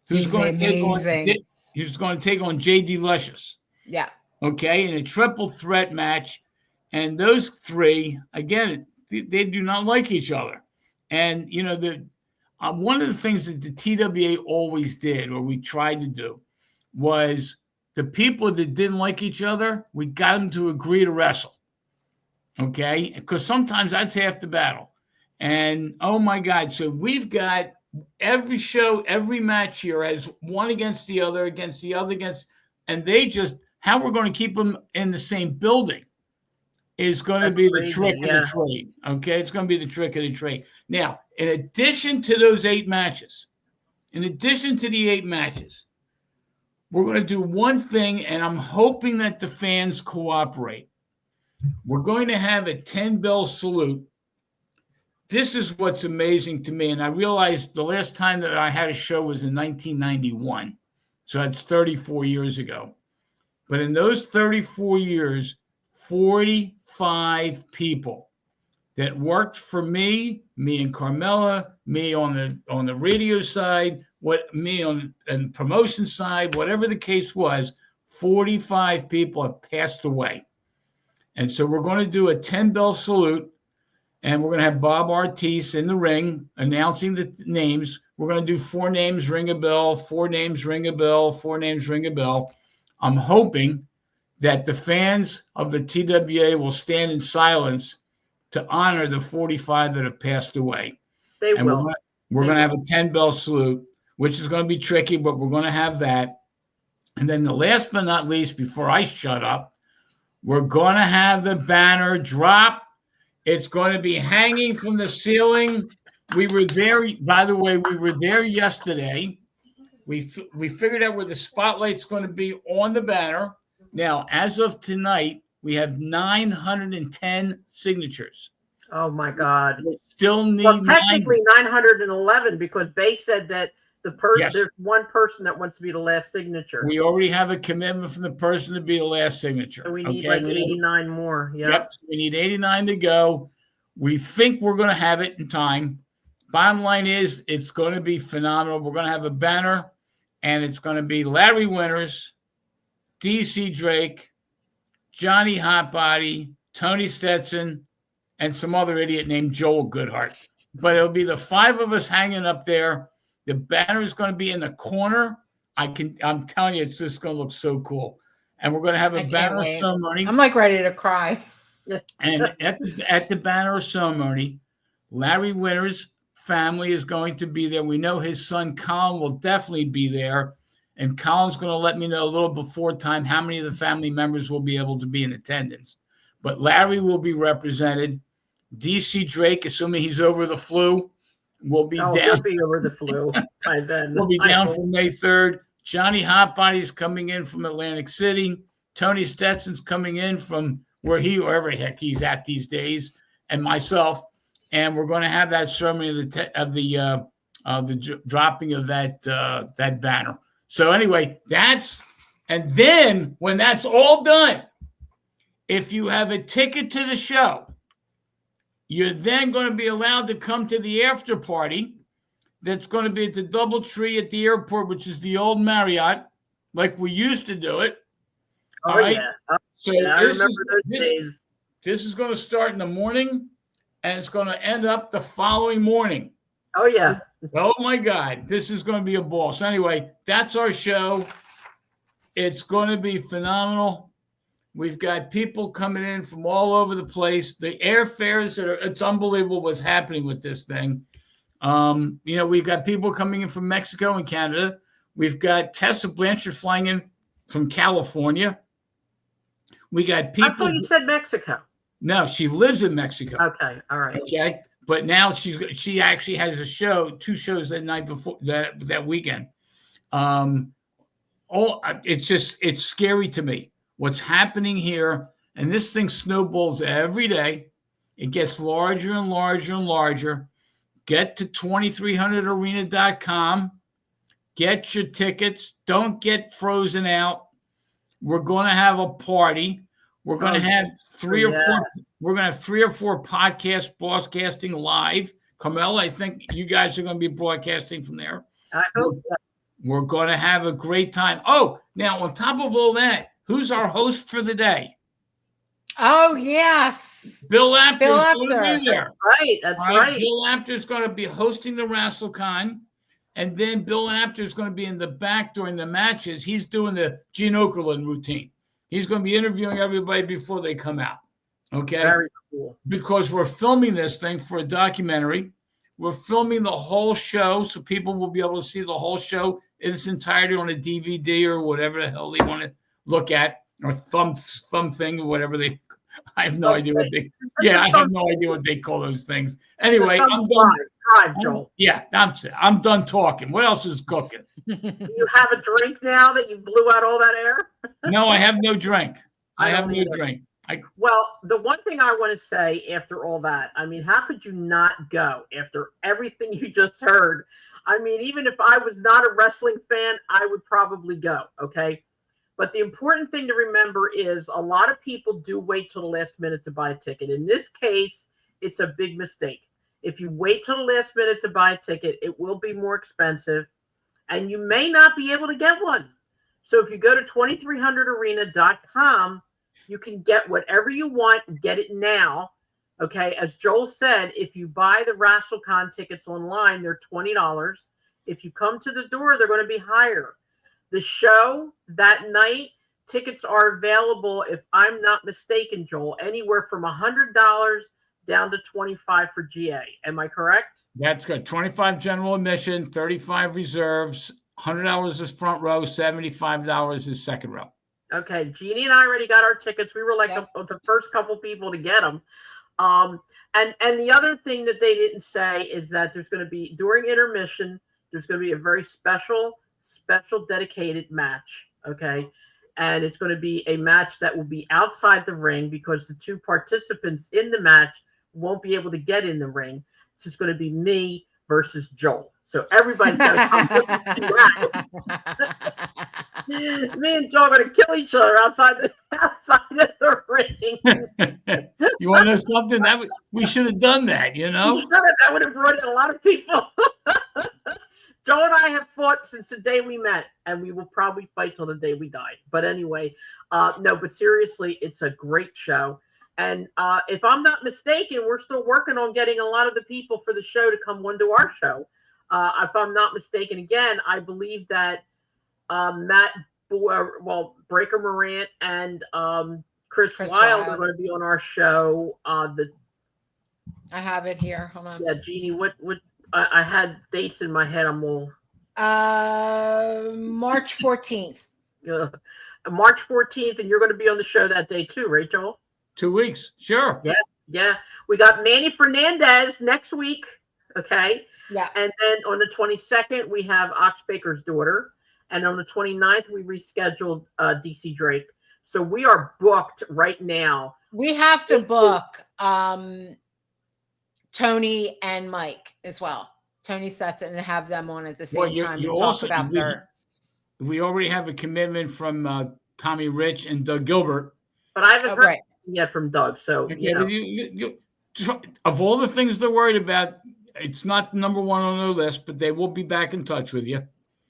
who's going to take on J.D. Luscious. Yeah. Okay, in a triple threat match. And those 3, again, they do not like each other. And, you know, one of the things that the TWA always did, or we tried to do, was the people that didn't like each other, we got them to agree to wrestle. Okay? Because sometimes that's half the battle. And, oh, my God. So we've got every show, every match here as one against the other, and they just, how we're going to keep them in the same building is going to be the trick of the trade. Okay? It's going to be the trick of the trade. Now, in addition to those 8 matches, we're going to do one thing, and I'm hoping that the fans cooperate. We're going to have a 10-bell salute. This is what's amazing to me, and I realized the last time that I had a show was in 1991, so that's 34 years ago. But in those 34 years, 45 people that worked for me and Carmela, me on the radio side, me on the promotion side, whatever the case was, 45 people have passed away. And so we're going to do a 10-bell salute, and we're going to have Bob Ortiz in the ring announcing the names. We're going to do 4 names, ring a bell, 4 names, ring a bell, 4 names, ring a bell. I'm hoping that the fans of the TWA will stand in silence to honor the 45 that have passed away. They will. We're going to have a 10-bell salute, which is going to be tricky, but we're going to have that. And then the last but not least, before I shut up, We're going to have the banner drop. It's going to be hanging from the ceiling. We were there, by the way, we were there yesterday. We figured out where the spotlight's going to be on the banner. Now, as of tonight, we have 910 signatures. Oh my God! We still need. Well, technically 911 because Bay said that there's one person that wants to be the last signature. We already have a commitment from the person to be the last signature. So we need like 89 more. Yep. So we need 89 to go. We think we're going to have it in time. Bottom line is, it's going to be phenomenal. We're going to have a banner, and it's going to be Larry Winters, DC Drake, Johnny Hotbody, Tony Stetson, and some other idiot named Joel Goodhart. But it'll be the five of us hanging up there. The banner is going to be in the corner. I'm telling you, it's just going to look so cool. And we're going to have a banner ceremony. I'm like ready to cry. And at the banner ceremony, Larry Winters' family is going to be there. We know his son Colin will definitely be there. And Colin's going to let me know a little before time how many of the family members will be able to be in attendance. But Larry will be represented. DC Drake, assuming he's over the flu, will be down. He'll be over the flu by then. We'll be down for May 3rd. Johnny Hotbody's coming in from Atlantic City. Tony Stetson's coming in from wherever the heck he's at these days, and myself. And we're going to have that ceremony of the dropping of that banner. So anyway, and then when that's all done, if you have a ticket to the show, you're then going to be allowed to come to the after party that's going to be at the DoubleTree at the airport, which is the old Marriott, like we used to do it. All right. Yeah. So I remember those days. This is going to start in the morning, and it's going to end up the following morning. Oh, yeah. Oh, my God. This is going to be a ball. So anyway, that's our show. It's going to be phenomenal. We've got people coming in from all over the place. The airfares it's unbelievable what's happening with this thing. We've got people coming in from Mexico and Canada. We've got Tessa Blanchard flying in from California. We got people. I thought you said Mexico. No, she lives in Mexico. Okay. All right. Okay. But now she actually has two shows that night before that weekend. It's scary to me what's happening here. And this thing snowballs every day. It gets larger and larger and larger. Get to 2300arena.com. Get your tickets. Don't get frozen out. We're going to have a party. We're going to have three or four podcasts broadcasting live. Carmela, I think you guys are going to be broadcasting from there. I hope so. We're going to have a great time. Oh, now on top of all that, who's our host for the day? Oh, yes. Bill Apter is going to be there. That's right. Bill Apter is going to be hosting the WrestleCon. And then Bill Apter is going to be in the back during the matches. He's doing the Gene Okerlund routine. He's going to be interviewing everybody before they come out. Okay? Very cool. Because we're filming this thing for a documentary. We're filming the whole show, so people will be able to see the whole show in its entirety on a DVD or whatever the hell they want to look at, or thumb thing, or whatever they. I have no idea what they. Yeah, I have no idea what they call those things. Anyway, I'm done. Drive, Joel. Yeah, I'm done talking. What else is cooking? You have a drink now that you blew out all that air? No, I have no drink. I have no drink. Well, the one thing I want to say after all that, I mean, how could you not go after everything you just heard? I mean, even if I was not a wrestling fan, I would probably go, okay? But the important thing to remember is a lot of people do wait till the last minute to buy a ticket. In this case, it's a big mistake. If you wait till the last minute to buy a ticket, it will be more expensive, and you may not be able to get one. So if you go to 2300arena.com, you can get whatever you want and get it now. Okay, as Joel said, if you buy the WrestleCon tickets online, they're $20. If you come to the door, they're going to be higher. The show that night, tickets are available, if I'm not mistaken, Joel, anywhere from $100 down to $25 for GA. Am I correct? That's good. 25 general admission, 35 reserves, $100 is front row, $75 is second row. Okay, Jeannie and I already got our tickets. We were like Yep. the first couple people to get them. And the other thing that they didn't say is that there's going to be, during intermission, there's going to be a very special dedicated match. Okay. And it's going to be a match that will be outside the ring because the two participants in the match won't be able to get in the ring. So it's going to be me versus Joel. So everybody's got to come listen to that. Me and Joel are going to kill each other outside of the ring. You want to know something? We should have done that, you know? That would have brought in a lot of people. Joe and I have fought since the day we met, and we will probably fight till the day we die. But anyway, no, but seriously, it's a great show. And if I'm not mistaken, we're still working on getting a lot of the people for the show to come on to our show. If I'm not mistaken, again, I believe that Breaker Morant and Chris Wilde are going to be on our show. I have it here. Hold on. Yeah, Jeannie, what I had dates in my head. I'm all March 14th. March 14th, and you're going to be on the show that day too, right, Joel? 2 weeks, sure. Yeah. We got Manny Fernandez next week. Okay. Yeah. And then on the 22nd, we have Ox Baker's daughter. And on the 29th, we rescheduled DC Drake. So we are booked right now. We have to book Tony and Mike as well. Tony sets it and have them on at the same time to talk about their. We already have a commitment from Tommy Rich and Doug Gilbert. But I haven't heard yet from Doug. So, okay, you of all the things they're worried about, it's not number one on their list, but they will be back in touch with you.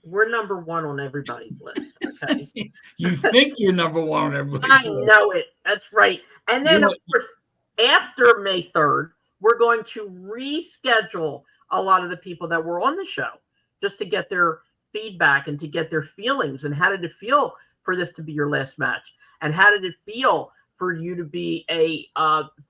We're number one on everybody's list. Okay. You think you're number one on everybody's list. I know it. That's right. And then, of course, after May 3rd, we're going to reschedule a lot of the people that were on the show just to get their feedback and to get their feelings. And how did it feel for this to be your last match? And how did it feel for you to be a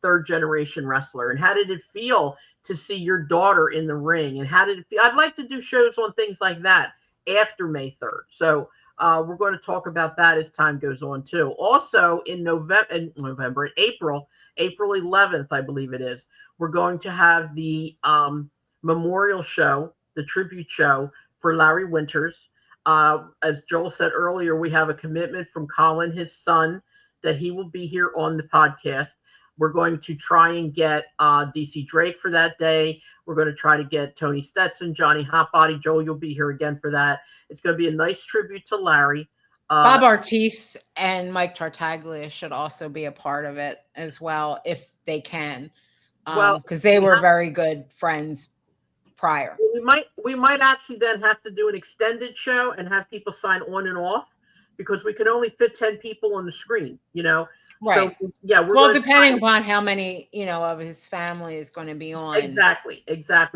third generation wrestler? And how did it feel to see your daughter in the ring? And how did it feel? I'd like to do shows on things like that after May 3rd. So we're going to talk about that as time goes on too. Also in April 11th, I believe it is, we're going to have the memorial show, the tribute show for Larry Winters. As Joel said earlier, we have a commitment from Colin, his son, that he will be here on the podcast. We're going to try and get DC Drake for that day. We're going to try to get Tony Stetson, Johnny Hotbody. Joel, you'll be here again for that. It's going to be a nice tribute to Larry. Bob Artiste and Mike Tartaglia should also be a part of it as well, if they can. Because they were very good friends prior. We might actually then have to do an extended show and have people sign on and off, because we can only fit 10 people on the screen, Right. So, yeah. Depending upon how many, of his family is going to be on. Exactly.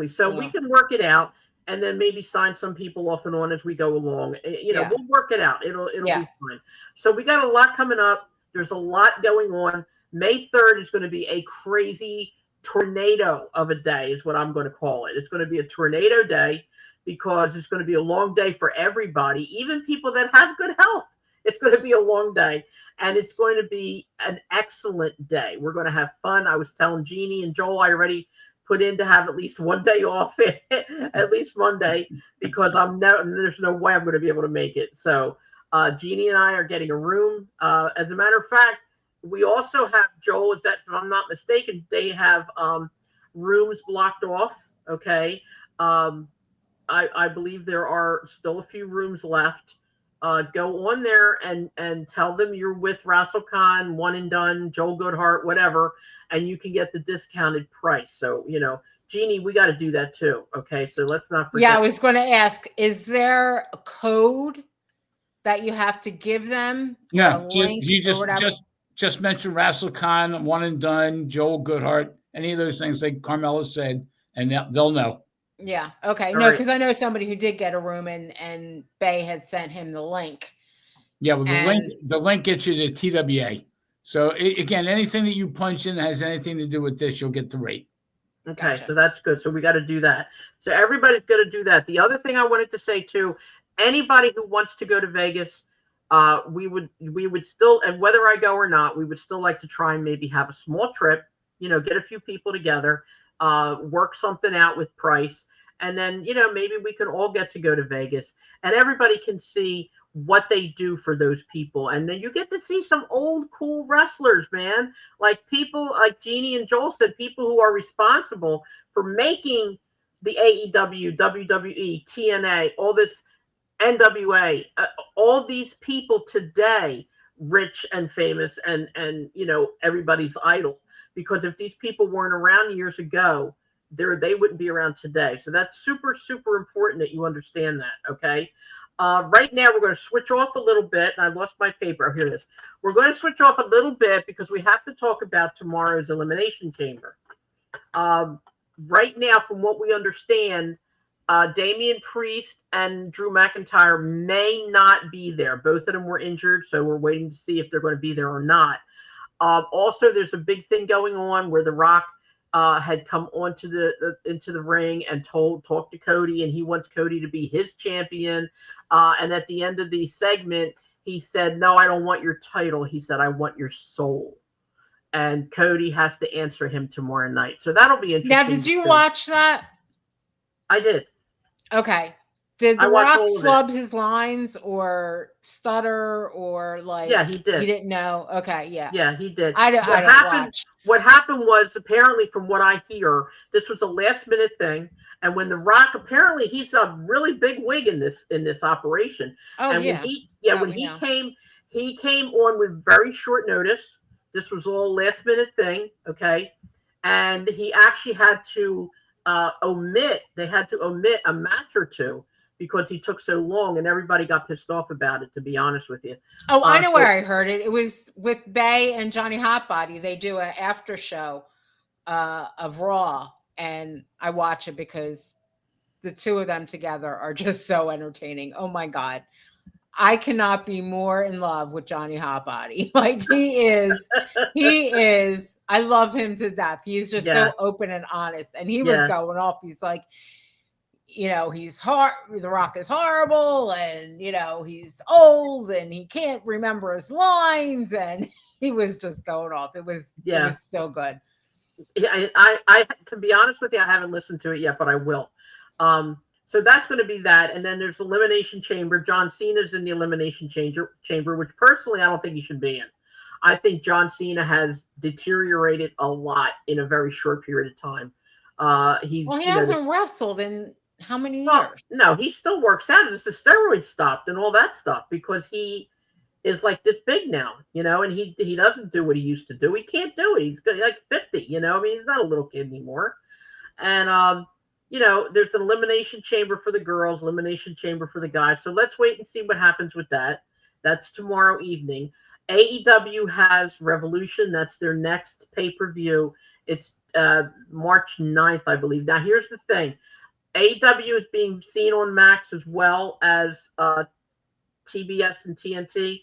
So we can work it out and then maybe sign some people off and on as we go along. We'll work it out. It'll be fine. So we got a lot coming up. There's a lot going on. May 3rd is going to be a crazy tornado of a day, is what I'm going to call it. It's going to be a tornado day because it's going to be a long day for everybody, even people that have good health. It's going to be a long day, and it's going to be an excellent day. We're going to have fun. I was telling Jeannie and Joel, I already put in to have at least one day off, at least Monday, because there's no way I'm going to be able to make it. So Jeannie and I are getting a room. As a matter of fact, we also have, Joel, if I'm not mistaken, they have rooms blocked off. Okay. I believe there are still a few rooms left. Go on there and tell them you're with WrestleCon, One and Done, Joel Goodhart, whatever, and you can get the discounted price. So, Jeannie, we got to do that too. Okay. So let's not forget. Yeah, I was going to ask, is there a code that you have to give them? Yeah. You just mentioned WrestleCon, One and Done, Joel Goodhart, any of those things like Carmela said, and they'll know. Yeah. Okay. No, because I know somebody who did get a room and Bay had sent him the link. Yeah. Well, the link gets you to TWA. So again, anything that you punch in that has anything to do with this, you'll get the rate. Okay. Gotcha. So that's good. So we got to do that. So everybody's going to do that. The other thing I wanted to say too, anybody who wants to go to Vegas, we would still, and whether I go or not, we would still like to try and maybe have a small trip, get a few people together, work something out with price. And then, maybe we can all get to go to Vegas and everybody can see what they do for those people. And then you get to see some old, cool wrestlers, man. Like people like Jeannie and Joel said, people who are responsible for making the AEW, WWE, TNA, all this NWA, all these people today, rich and famous and everybody's idol. Because if these people weren't around years ago, they wouldn't be around today. So that's super, super important that you understand that, okay? Right now, we're going to switch off a little bit. And I lost my paper. Oh, here it is. We're going to switch off a little bit because we have to talk about tomorrow's Elimination Chamber. Right now, from what we understand, Damian Priest and Drew McIntyre may not be there. Both of them were injured, so we're waiting to see if they're going to be there or not. Also, there's a big thing going on where The Rock had come onto into the ring and talked to Cody, and he wants Cody to be his champion. And at the end of the segment, he said, "No, I don't want your title." He said, "I want your soul." And Cody has to answer him tomorrow night. So that'll be interesting. Now, did you watch that? I did. Okay. Did The Rock flub his lines or stutter or like? Yeah, he did. He didn't know. Okay, yeah. Yeah, he did. I don't watch. What happened was, apparently, from what I hear, this was a last minute thing. And when The Rock, apparently, he's a really big wig in this operation. Oh, and yeah. When he came on with very short notice. This was all last minute thing, okay? And he actually had to omit a match or two because he took so long, and everybody got pissed off about it, to be honest with you. Oh, I know where I heard it. It was with Bay and Johnny Hotbody. They do an after show of Raw, and I watch it because the two of them together are just so entertaining. Oh my God. I cannot be more in love with Johnny Hotbody. Like he is, I love him to death. He's just so open and honest. And he was going off. He's like, he's hard. The Rock is horrible. And, he's old and he can't remember his lines. And he was just going off. It was so good. Yeah, I to be honest with you, I haven't listened to it yet, but I will. So that's going to be that. And then there's Elimination Chamber. John Cena's in the Elimination Chamber, which personally I don't think he should be in. I think John Cena has deteriorated a lot in a very short period of time. He hasn't wrestled in how many years? No, he still works out. It's the steroids stopped and all that stuff because he is like this big now, and he doesn't do what he used to do. He can't do it. He's like 50, he's not a little kid anymore. And, there's an Elimination Chamber for the girls, Elimination Chamber for the guys. So let's wait and see what happens with that. That's tomorrow evening. AEW has Revolution. That's their next pay-per-view. It's March 9th, I believe. Now, here's the thing. AEW is being seen on Max as well as TBS and TNT,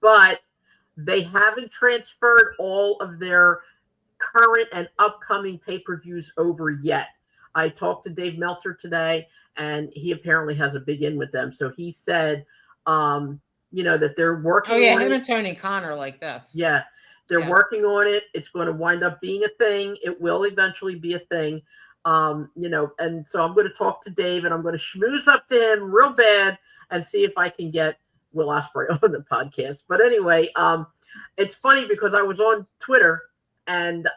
but they haven't transferred all of their current and upcoming pay-per-views over yet. I talked to Dave Meltzer today, and he apparently has a big in with them. So he said, that they're working on him and Tony Khan are like this. Yeah, they're working on it. It's going to wind up being a thing. It will eventually be a thing. And so I'm going to talk to Dave, and I'm going to schmooze up to him real bad and see if I can get Will Ospreay on the podcast. But anyway, it's funny because I was on Twitter, and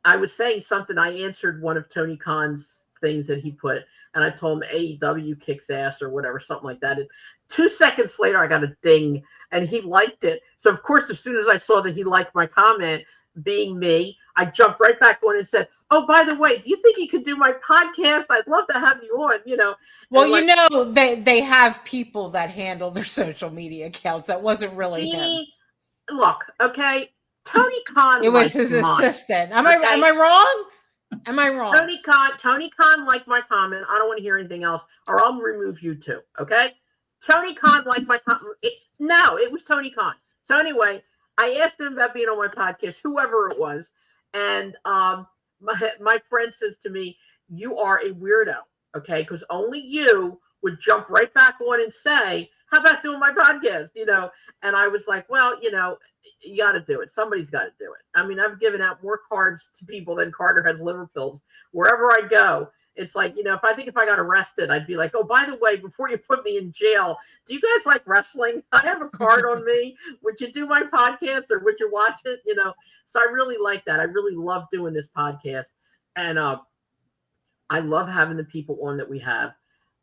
I was saying something. I answered one of Tony Khan's things that he put, and I told him AEW kicks ass or whatever, something like that. And 2 seconds later, I got a ding, and he liked it. So, of course, as soon as I saw that he liked my comment, being me, I jumped right back on and said, "Oh, by the way, do you think you could do my podcast? I'd love to have you on." Well, they have people that handle their social media accounts. That wasn't really him. Look, okay. Tony Khan. It was his assistant. Am I wrong? Am I wrong? Tony Khan liked my comment. I don't want to hear anything else, or I'll remove you too. Okay? Tony Khan liked my comment. No, it was Tony Khan. So anyway, I asked him about being on my podcast, whoever it was, and my friend says to me, "You are a weirdo, okay? Because only you would jump right back on and say how about doing my podcast? And I was like, well, you got to do it. Somebody's got to do it. I mean, I've given out more cards to people than Carter has liver pills. Wherever I go, it's like, if I got arrested, I'd be like, oh, by the way, before you put me in jail, do you guys like wrestling? I have a card on me. Would you do my podcast or would you watch it? So I really like that. I really love doing this podcast. And I love having the people on that we have.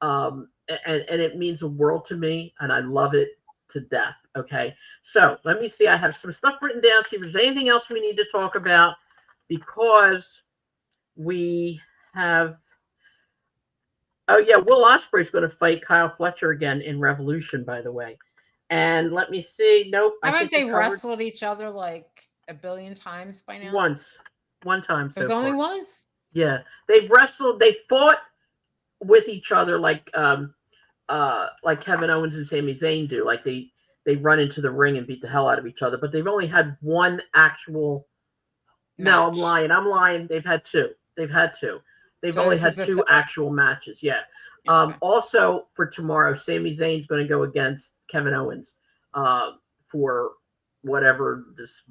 And it means a world to me. And I love it to death. Okay. So let me see. I have some stuff written down. See if there's anything else we need to talk about, because we have. Oh yeah, Will Ospreay's going to fight Kyle Fletcher again in Revolution, by the way. And let me see. Nope. Haven't they wrestled each other like a billion times by now? One time. There's only once. Yeah, they've wrestled. They fought with each other like Kevin Owens and Sami Zayn do. Like they run into the ring and beat the hell out of each other. But they've only had one actual. Match. No, I'm lying. They've had two. They've only had two actual matches. Yeah. Okay. Also for tomorrow, Sami Zayn's going to go against Kevin Owens for whatever this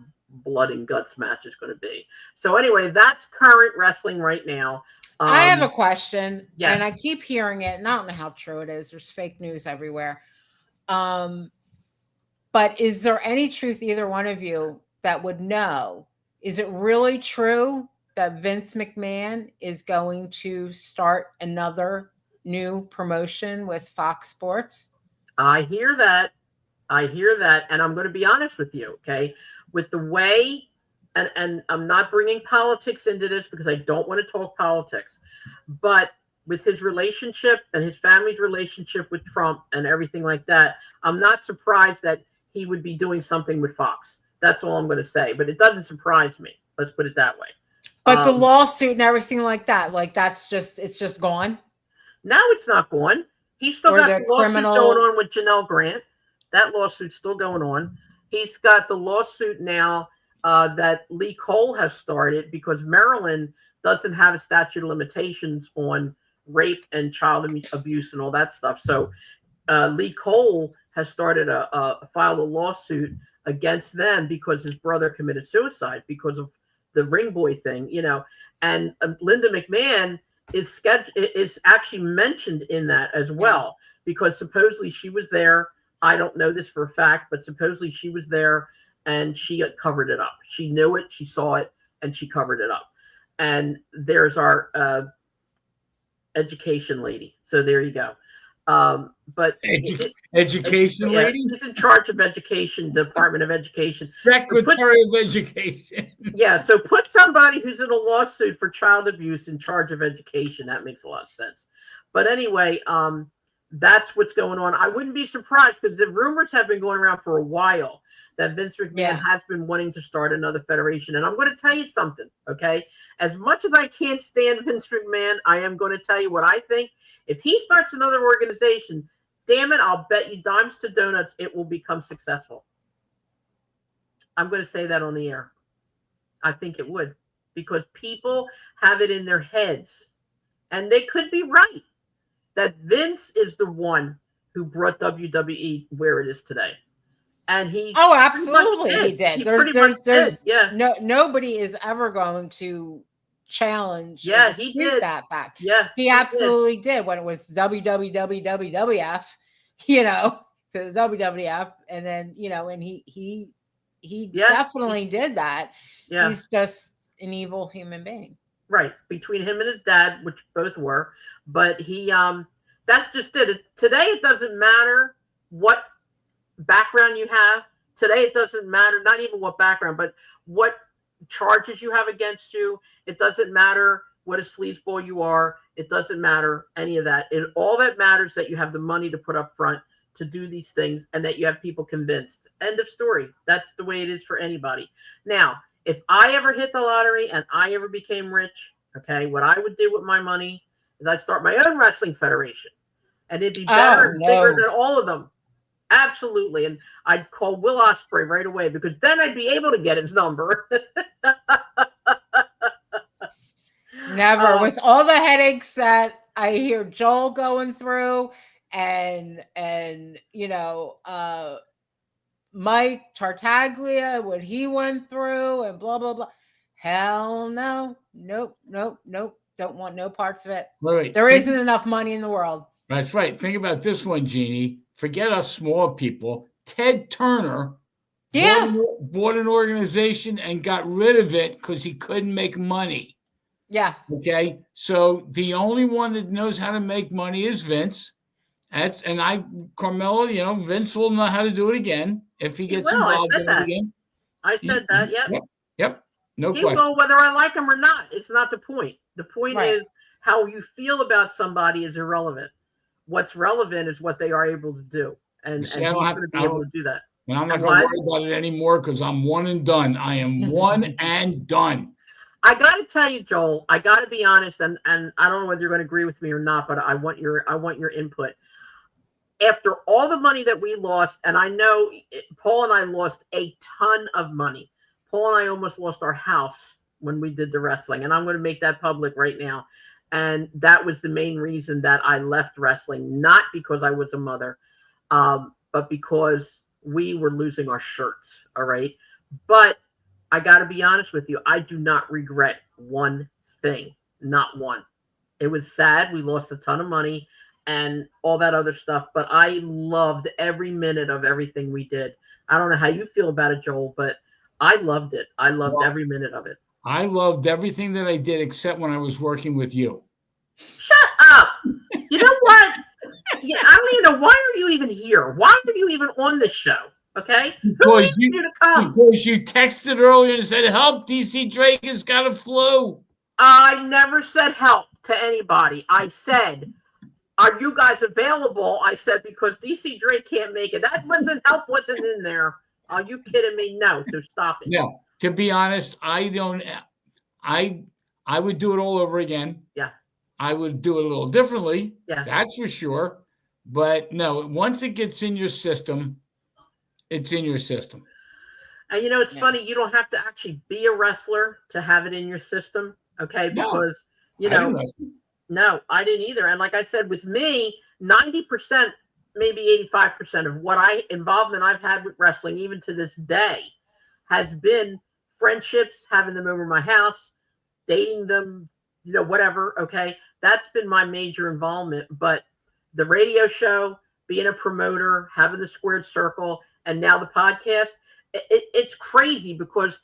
blood and guts match is going to be. So anyway, that's current wrestling right now. I have a question, and I keep hearing it, and I don't know how true it is. There's fake news everywhere. But is there any truth, either one of you, that would know? Is it really true that Vince McMahon is going to start another new promotion with Fox Sports? I hear that. And I'm going to be honest with you, okay? With the way, and I'm not bringing politics into this because I don't want to talk politics, but with his relationship and his family's relationship with Trump and everything like that, I'm not surprised that he would be doing something with Fox. That's all I'm going to say. But it doesn't surprise me. Let's put it that way. But the lawsuit and everything like that, like it's just gone? No, it's not gone. He's still got the lawsuit going on with Janelle Grant. That lawsuit's still going on. He's got the lawsuit now that Lee Cole has started because Maryland doesn't have a statute of limitations on rape and child abuse and all that stuff. So Lee Cole has started filed a lawsuit against them because his brother committed suicide because of the ring boy thing, and Linda McMahon is actually mentioned in that as well, because supposedly she was there. I don't know this for a fact, but supposedly she was there and she covered it up. She knew it, she saw it, and she covered it up. And there's our education lady. So there you go. But education lady? She's in charge of education, Department of Education. Secretary of Education. Yeah, so put somebody who's in a lawsuit for child abuse in charge of education. That makes a lot of sense. But anyway, that's what's going on. I wouldn't be surprised because the rumors have been going around for a while that Vince McMahon has been wanting to start another federation. And I'm going to tell you something, okay? As much as I can't stand Vince McMahon, I am going to tell you what I think. If he starts another organization, damn it, I'll bet you dimes to donuts it will become successful. I'm going to say that on the air. I think it would, because people have it in their heads, and they could be right, that Vince is the one who brought WWE where it is today. And he absolutely he did. There's nobody is ever going to challenge he did that fact. He absolutely did when it was WWF, to the WWF, and then and he definitely did that. He's just an evil human being. Right. Between him and his dad, which both were, but he that's just it. Today it doesn't matter what background you have. Today it doesn't matter, not even what background, but what charges you have against you. It doesn't matter what a sleazeball you are. It doesn't matter any of that. All that matters that you have the money to put up front to do these things and that you have people convinced. End of story. That's the way it is for anybody. Now, if I ever hit the lottery and I ever became rich, okay, what I would do with my money is I'd start my own wrestling federation. And it'd be better and bigger than all of them. Absolutely. And I'd call Will Ospreay right away because then I'd be able to get his number. Never. With all the headaches that I hear Joel going through and Mike Tartaglia, what he went through, and blah blah blah. Hell no, nope. Don't want no parts of it. Wait. There isn't enough money in the world. That's right. Think about this one, Jeannie. Forget us small people. Ted Turner bought an organization and got rid of it because he couldn't make money. Yeah. Okay. So the only one that knows how to make money is Vince. Carmela, Vince will know how to do it again if he gets involved in it again. I said that. Yep. Yep. No he question. will, whether I like him or not. It's not the point. The point is how you feel about somebody is irrelevant. What's relevant is what they are able to do, and he's going to be able to do that. And I'm not going to worry about it anymore because I'm one and done. I am one and done. I got to tell you, Joel. I got to be honest, and I don't know whether you're going to agree with me or not, but I want your input. After all the money that we lost, and I know Paul and I lost a ton of money. Paul and I almost lost our house when we did the wrestling, and I'm going to make that public right now. And that was the main reason that I left wrestling, not because I was a mother, but because we were losing our shirts. All right. But I got to be honest with you. I do not regret one thing, not one. It was sad. We lost a ton of money and all that other stuff, but I loved every minute of everything we did. I don't know how you feel about it, Joel, but I loved it. I loved every minute of it. I loved everything that I did except when I was working with you. Shut up. You know what? Yeah, I don't even know. Why are you even here? Why are you even on this show? Okay? Who needs you to come? Because you texted earlier and said, help, DC Drake has got a flu. I never said help to anybody. I said, are you guys available? I said, because DC Drake can't make it. That wasn't in there. Are you kidding me? No, so stop it. No, to be honest, I would do it all over again. Yeah. I would do it a little differently. Yeah. That's for sure. But no, once it gets in your system, it's in your system. And it's funny, you don't have to actually be a wrestler to have it in your system. Okay. Because, no, I didn't either. And like I said, with me, 90%, maybe 85% of involvement I've had with wrestling, even to this day, has been friendships, having them over my house, dating them, whatever. Okay. That's been my major involvement. But the radio show, being a promoter, having the squared circle, and now the podcast, it's crazy because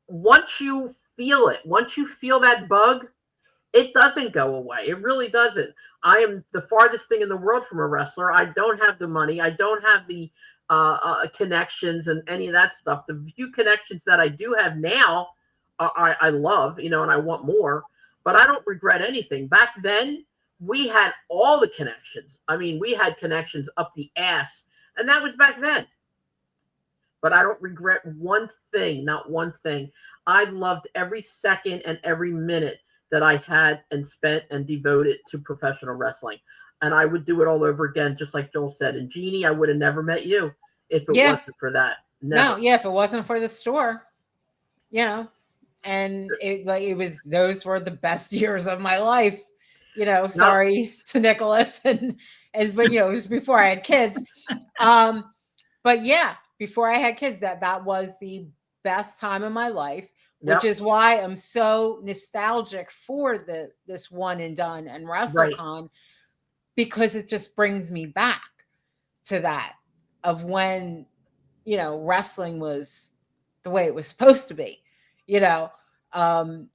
once you feel that bug, it doesn't go away. It really doesn't. I am the farthest thing in the world from a wrestler. I don't have the money. I don't have the connections and any of that stuff. The few connections that I do have now, I love, and I want more, but I don't regret anything. Back then, we had all the connections. I mean, we had connections up the ass, and that was back then. But I don't regret one thing, not one thing. I loved every second and every minute that I had and spent and devoted to professional wrestling. And I would do it all over again, just like Joel said. And Jeannie, I would have never met you if it wasn't for that. Never. No, if it wasn't for the store, and those were the best years of my life, sorry to Nicholas. But it was before I had kids. But yeah, before I had kids, that was the best time of my life. Which is why I'm so nostalgic for this one and done and WrestleCon, because it just brings me back to that of when, wrestling was the way it was supposed to be, and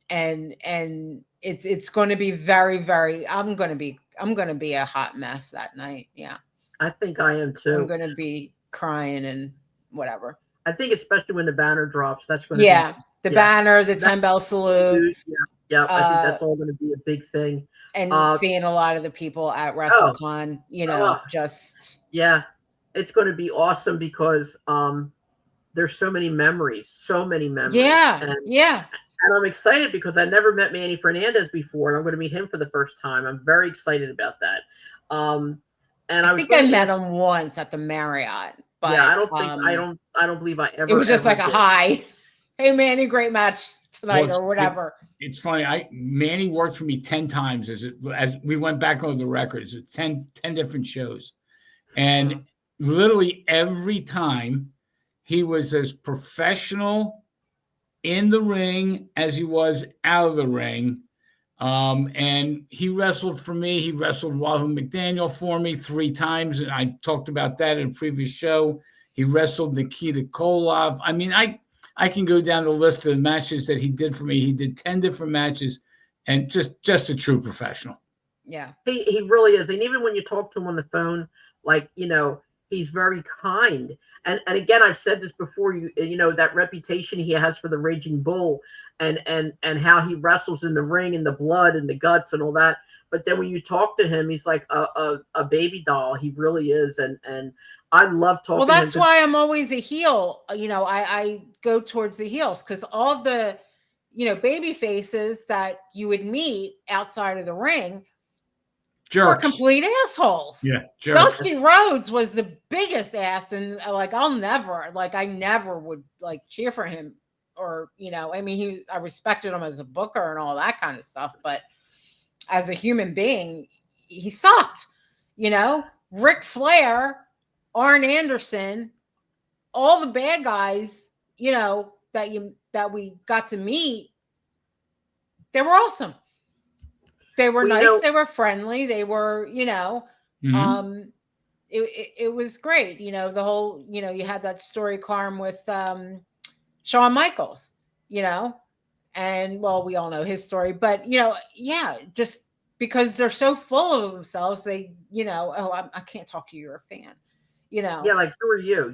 it's going to be very, very, I'm going to be a hot mess that night. Yeah. I think I am too. I'm going to be crying and whatever. I think especially when the banner drops, that's going to be. The banner, the 10 bell salute. Yeah. I think that's all going to be a big thing. And seeing a lot of the people at WrestleCon, just. Yeah, it's going to be awesome because there's so many memories. Yeah, And I'm excited because I never met Manny Fernandez before, and I'm going to meet him for the first time. I'm very excited about that. And I think I met him once at the Marriott. But, yeah, I don't believe I ever. It was just like a hi. Hey, Manny, great match tonight, or whatever. It's funny. Manny worked for me 10 times as we went back over the records. 10 different shows. And literally every time he was as professional in the ring as he was out of the ring. And he wrestled for me. He wrestled Wahoo McDaniel for me 3 times. And I talked about that in a previous show. He wrestled Nikita Koloff. I mean, I can go down the list of the matches that he did for me. He did 10 different matches, and just a true professional. Yeah. He really is. And even when you talk to him on the phone, like, he's very kind. And again, I've said this before, that reputation he has for the Raging Bull and how he wrestles in the ring and the blood and the guts and all that. But then when you talk to him, he's like a baby doll. He really is. And I love talking Well, to him. that's why I'm always a heel. I go towards the heels, because all of the, baby faces that you would meet outside of the ring were complete assholes. Yeah, jerks. Dusty Rhodes was the biggest ass, and I never would cheer for him, or I mean, I respected him as a booker and all that kind of stuff, but as a human being, he sucked. Ric Flair, Arn Anderson, all the bad guys, that we got to meet, they were awesome. They were nice. They were friendly. They were, Mm-hmm. It was great. The whole, you had that story, Carm, with Shawn Michaels, and well, we all know his story, but just because they're so full of themselves, they, I can't talk to you, you're a fan, Yeah, like, who are you,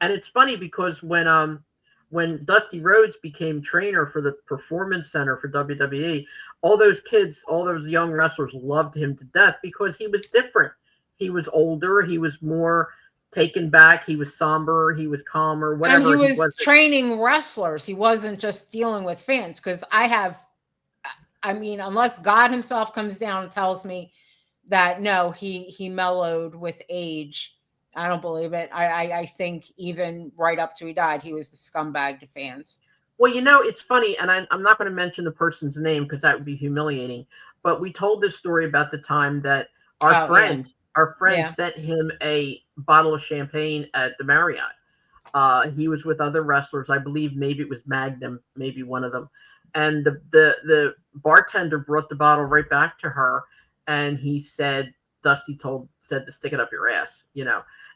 And it's funny because when Dusty Rhodes became trainer for the Performance Center for WWE, all those kids, all those young wrestlers loved him to death because he was different. He was older. He was more taken back. He was somber. He was calmer, whatever. And he was training wrestlers. He wasn't just dealing with fans, because unless God himself comes down and tells me that, no, he mellowed with age, I don't believe it. I think even right up to he died, he was the scumbag to fans. Well, it's funny, and I'm not going to mention the person's name because that would be humiliating. But we told this story about the time that our friend sent him a bottle of champagne at the Marriott. He was with other wrestlers, I believe. Maybe it was Magnum, maybe one of them. And the bartender brought the bottle right back to her, and he said, Dusty said to stick it up your ass,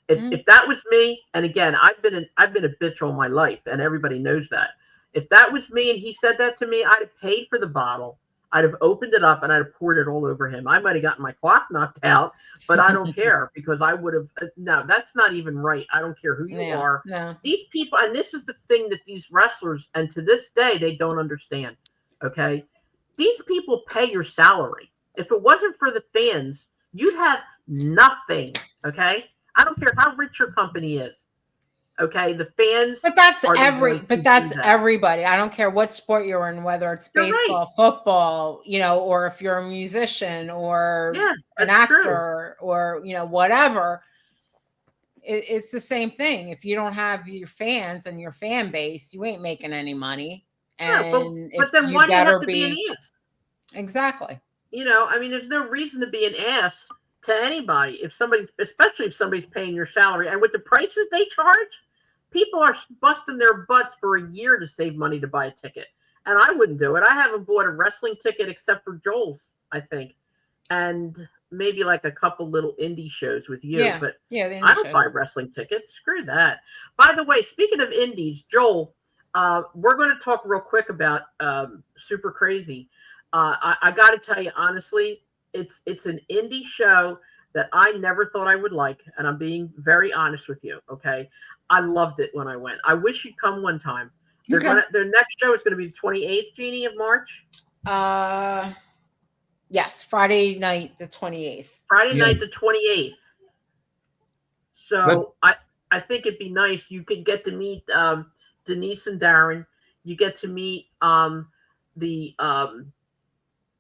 If that was me, and again, I've been a bitch all my life, and everybody knows that. If that was me and he said that to me, I'd have paid for the bottle. I'd have opened it up and I'd have poured it all over him. I might have gotten my clock knocked out, but I don't care, because I would have. No, that's not even right. I don't care who you are. No. These people, and this is the thing that these wrestlers, and to this day, they don't understand. Okay, these people pay your salary. If it wasn't for the fans, you'd have nothing. Okay, I don't care how rich your company is. Okay, the fans. But that's everybody. I don't care what sport you're in, whether it's baseball, football, or if you're a musician or an actor, or whatever. It's the same thing. If you don't have your fans and your fan base, you ain't making any money. And but then why do you have to be an ass? Exactly. There's no reason to be an ass to anybody especially if somebody's paying your salary. And with the prices they charge, people are busting their butts for a year to save money to buy a ticket. And I wouldn't do it. I haven't bought a wrestling ticket except for Joel's, I think. And maybe like a couple little indie shows with you. Yeah. But I don't buy wrestling tickets. Screw that. By the way, speaking of indies, Joel, we're going to talk real quick about Super Crazy. I got to tell you, honestly, it's an indie show that I never thought I would like, and I'm being very honest with you. Okay, I loved it when I went. I wish you'd come one time. Their next show is going to be the 28th, Jeannie, of March. Yes, Friday night the 28th. Friday night the 28th. So I think it'd be nice. You could get to meet Denise and Darren. You get to meet the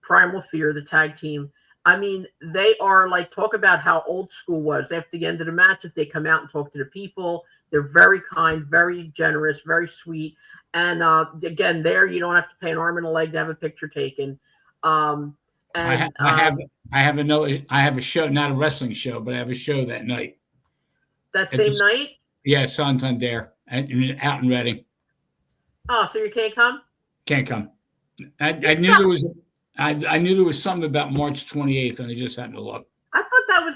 Primal Fear, the tag team. I mean, they are like, talk about how old school was. After the end of the match, if they come out and talk to the people, they're very kind, very generous, very sweet. And again, there you don't have to pay an arm and a leg to have a picture taken. And I have a show, not a wrestling show, but I have a show that night. that same night? Yeah, Santander out in Reading. Oh, so you can't come? Can't come. I knew there was something about March 28th, and I just happened to look. I thought that was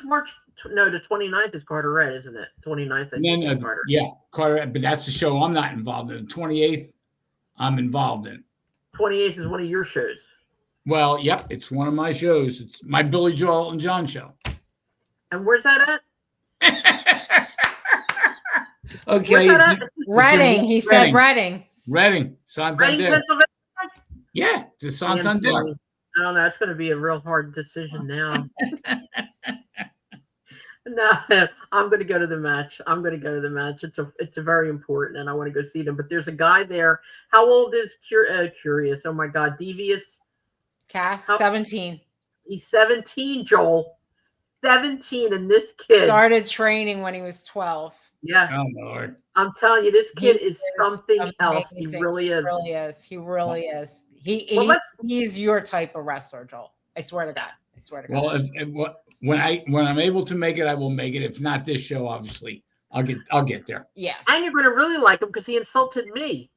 the 29th is Carteret, isn't it? 29th, I think, is Carteret. Yeah, Carteret, but that's the show I'm not involved in. The 28th, I'm involved in. 28th is one of your shows. Well, yep, it's one of my shows. It's my Billy Joel and John show. And where's that at? Okay. Where's that at? Reading. He said Reading. Reading, Santander. Reading, Pennsylvania? Yeah, it's Santander. I don't know. It's going to be a real hard decision now. No, I'm going to go to the match. It's a very important, and I want to go see them. But there's a guy there. How old is Curious? Oh my God, Devious. Cass, 17. He's 17, Joel. 17, and this kid started training when he was 12. Yeah. Oh Lord. I'm telling you, this kid is something amazing. else. He really is. He really is. He's your type of wrestler, Joel. I swear to God. Well, when I'm able to make it, I will make it. If not this show, obviously, I'll get there. Yeah. And you're going to really like him because he insulted me.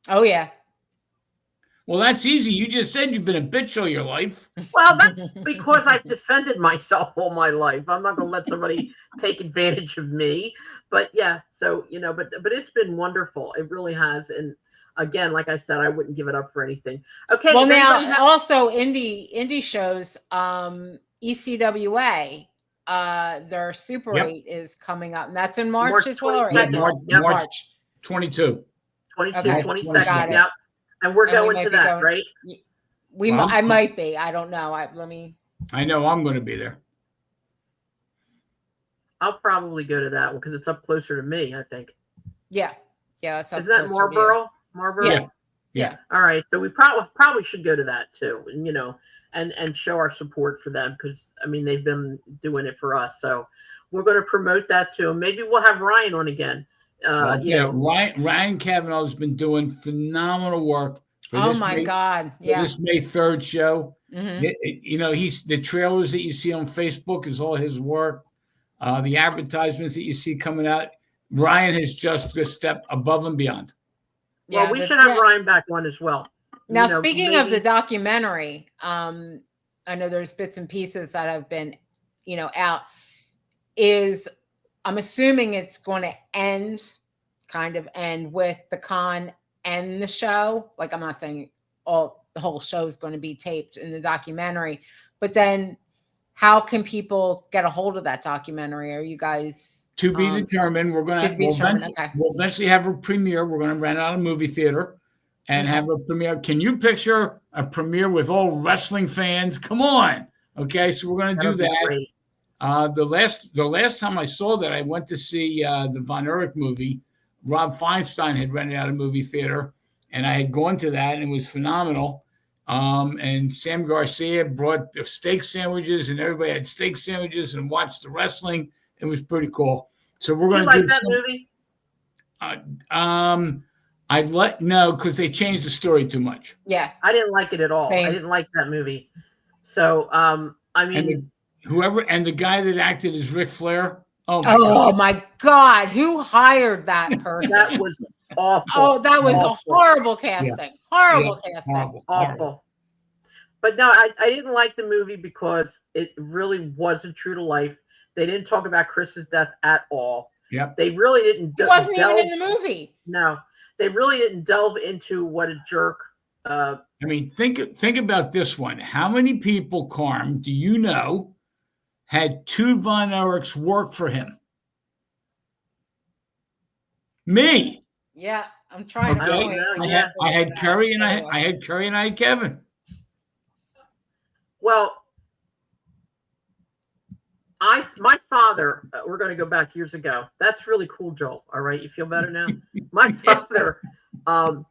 Oh yeah. Well, that's easy. You just said you've been a bitch all your life. Well, that's because I've defended myself all my life. I'm not going to let somebody take advantage of me. But yeah, so, but it's been wonderful. It really has. And again, like I said, I wouldn't give it up for anything. Okay. Well, now also indie shows, ECWA, their Super 8 is coming up. And that's in March as well. Right? March 22. 22nd. Yeah. And we're going to that, right? I might be. I don't know. I know I'm going to be there. I'll probably go to that one because it's up closer to me, I think. Yeah. Yeah. Is that Marlboro? Marlboro? Yeah. All right. So we probably should go to that too, and show our support for them because, they've been doing it for us. So we're going to promote that too. Maybe we'll have Ryan on again. Ryan Cavanaugh has been doing phenomenal work. Oh my God! Yeah, this May 3rd show. Mm-hmm. He's the trailers that you see on Facebook is all his work. The advertisements that you see coming out, Ryan has just a step above and beyond. Yeah, well, we should have Ryan back on as well. Now, speaking of the documentary, I know there's bits and pieces that have been, out. I'm assuming it's going to end with the con and the show. Like, I'm not saying the whole show is going to be taped in the documentary, but then how can people get a hold of that documentary? Are you guys to be determined? We're going to we'll eventually have a premiere. We're going to rent out a movie theater and have a premiere. Can you picture a premiere with all wrestling fans? Come on. Okay. So we're going to do that. The last time I saw that, I went to see the Von Erich movie. Rob Feinstein had rented out a movie theater, and I had gone to that, and it was phenomenal. And Sam Garcia brought the steak sandwiches, and everybody had steak sandwiches and watched the wrestling. It was pretty cool. So we're going to do that movie. No, because they changed the story too much. Yeah, I didn't like it at all. Same. I didn't like that movie. So and the guy that acted as Ric Flair. Oh my God! Who hired that person? That was awful. Oh, that was a horrible casting. Yeah. Horrible casting. Awful. But no, I didn't like the movie because it really wasn't true to life. They didn't talk about Chris's death at all. Yep. They really didn't. It wasn't even in the movie. No, they really didn't delve into what a jerk. Think about this one. How many people, Carm, do you know had two Von Erichs work for him? Me. Yeah, I'm trying to know. I had Kerry and I had Kerry and I had Kevin. Well, my father, we're going to go back years ago. That's really cool, Joel. All right. You feel better now? My father, and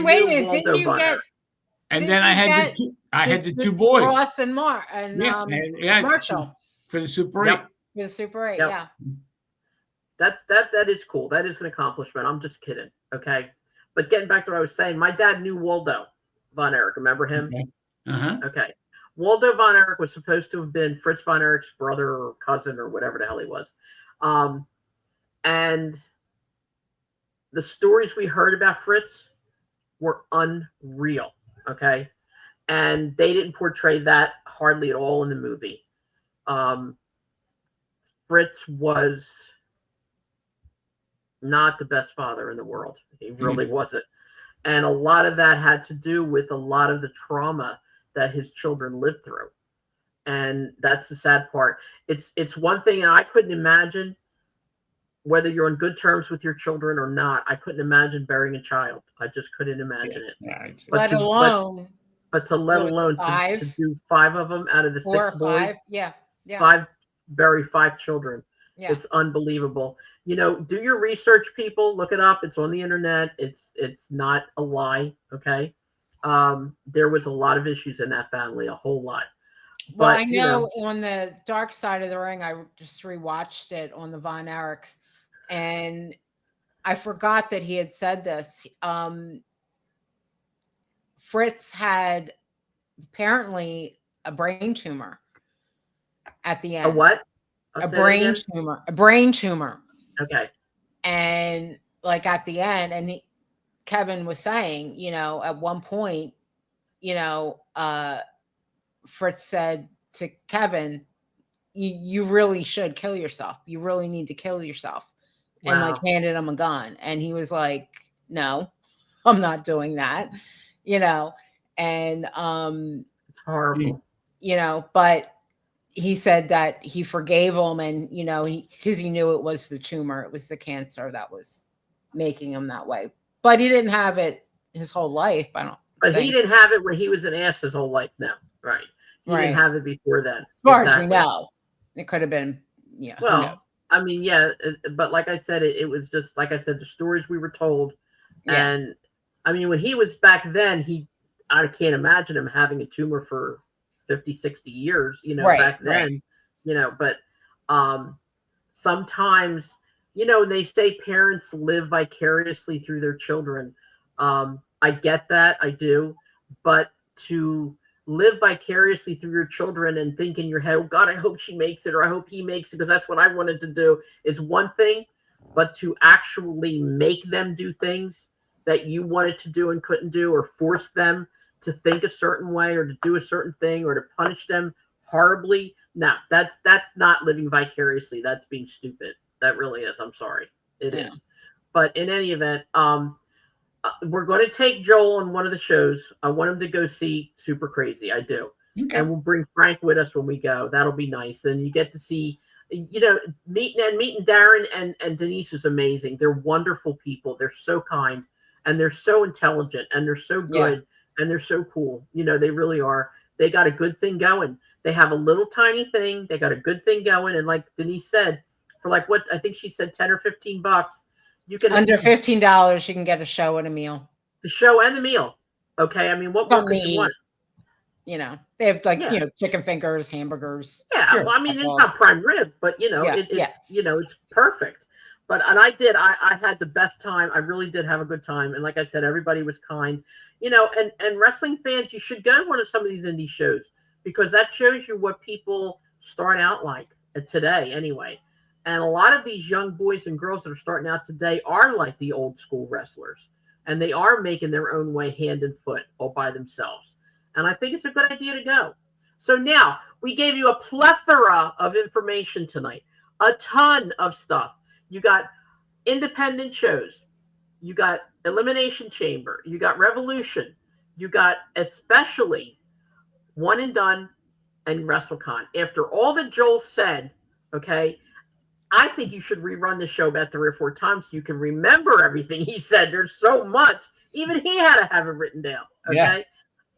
wait a minute, didn't you get? And then I had the two boys, Ross and Marshall, for the Super 8. For the Super 8, yeah. That is cool. That is an accomplishment. I'm just kidding. Okay. But getting back to what I was saying, my dad knew Waldo von Erich. Remember him? Okay. Uh-huh. Okay. Waldo von Erich was supposed to have been Fritz von Erich's brother or cousin or whatever the hell he was. And the stories we heard about Fritz were unreal. Okay. And they didn't portray that hardly at all in the movie. Fritz was not the best father in the world. He really wasn't. And a lot of that had to do with a lot of the trauma that his children lived through. And that's the sad part. It's one thing, and I couldn't imagine, whether you're on good terms with your children or not, I couldn't imagine burying a child. I just couldn't imagine it. Yeah, let alone to do 5 of them out of the 6 4 or boys. 5. Yeah. 5, bury 5 children. Yeah. It's unbelievable. Do your research, people. Look it up. It's on the internet. It's not a lie. Okay. There was a lot of issues in that family, a whole lot. Well, I know on the Dark Side of the Ring, I just rewatched it on the Von Erichs, and I forgot that he had said this. Fritz had apparently a brain tumor at the end. A what? A brain tumor. A brain tumor. Okay. And like at the end, and Kevin was saying, at one point, Fritz said to Kevin, you really should kill yourself. You really need to kill yourself. Wow. And like handed him a gun. And he was like, no, I'm not doing that, and it's horrible, but he said that he forgave him, and, because he knew it was the tumor, it was the cancer that was making him that way. But he didn't have it his whole life, I don't think. He didn't have it when he was an ass his whole life now. Right. He didn't have it before then. As far as we know. It could have been, yeah. Well, I mean, yeah, but like I said, it was just, like I said, the stories we were told. Yeah. And, I mean, when he was back then, I can't imagine him having a tumor for 50, 60 years, back then, but sometimes, they say parents live vicariously through their children. I get that, I do, but to live vicariously through your children and think in your head, oh God, I hope she makes it, or I hope he makes it because that's what I wanted to do, is one thing, but to actually make them do things that you wanted to do and couldn't do, or force them to think a certain way or to do a certain thing or to punish them horribly. No, that's not living vicariously. That's being stupid. That really is. I'm sorry. It is. But in any event, we're going to take Joel on one of the shows. I want him to go see Super Crazy. I do. Okay. And we'll bring Frank with us when we go. That'll be nice. And you get to see, meeting Darren and Denise is amazing. They're wonderful people. They're so kind, and they're so intelligent, and they're so good. Yeah. And they're so cool. They really are. They got a good thing going. They have a little tiny thing. They got a good thing going. And like Denise said, for like what I think she said, $10 or $15, you can under $15, you can get a show and a meal. The show and the meal. Okay. I mean, what more could you want? They have like, chicken fingers, hamburgers. Yeah. Sure. Well, I mean, it's not prime rib, but it's perfect. And I had the best time. I really did have a good time. And like I said, everybody was kind, and wrestling fans, you should go to one of some of these indie shows, because that shows you what people start out like today anyway. And a lot of these young boys and girls that are starting out today are like the old school wrestlers, and they are making their own way hand and foot all by themselves. And I think it's a good idea to go. So now we gave you a plethora of information tonight, a ton of stuff. You got independent shows. You got Elimination Chamber. You got Revolution. You got especially One and Done and WrestleCon. After all that Joel said, okay, I think you should rerun the show about 3 or 4 times so you can remember everything he said. There's so much. Even he had to have it written down, okay?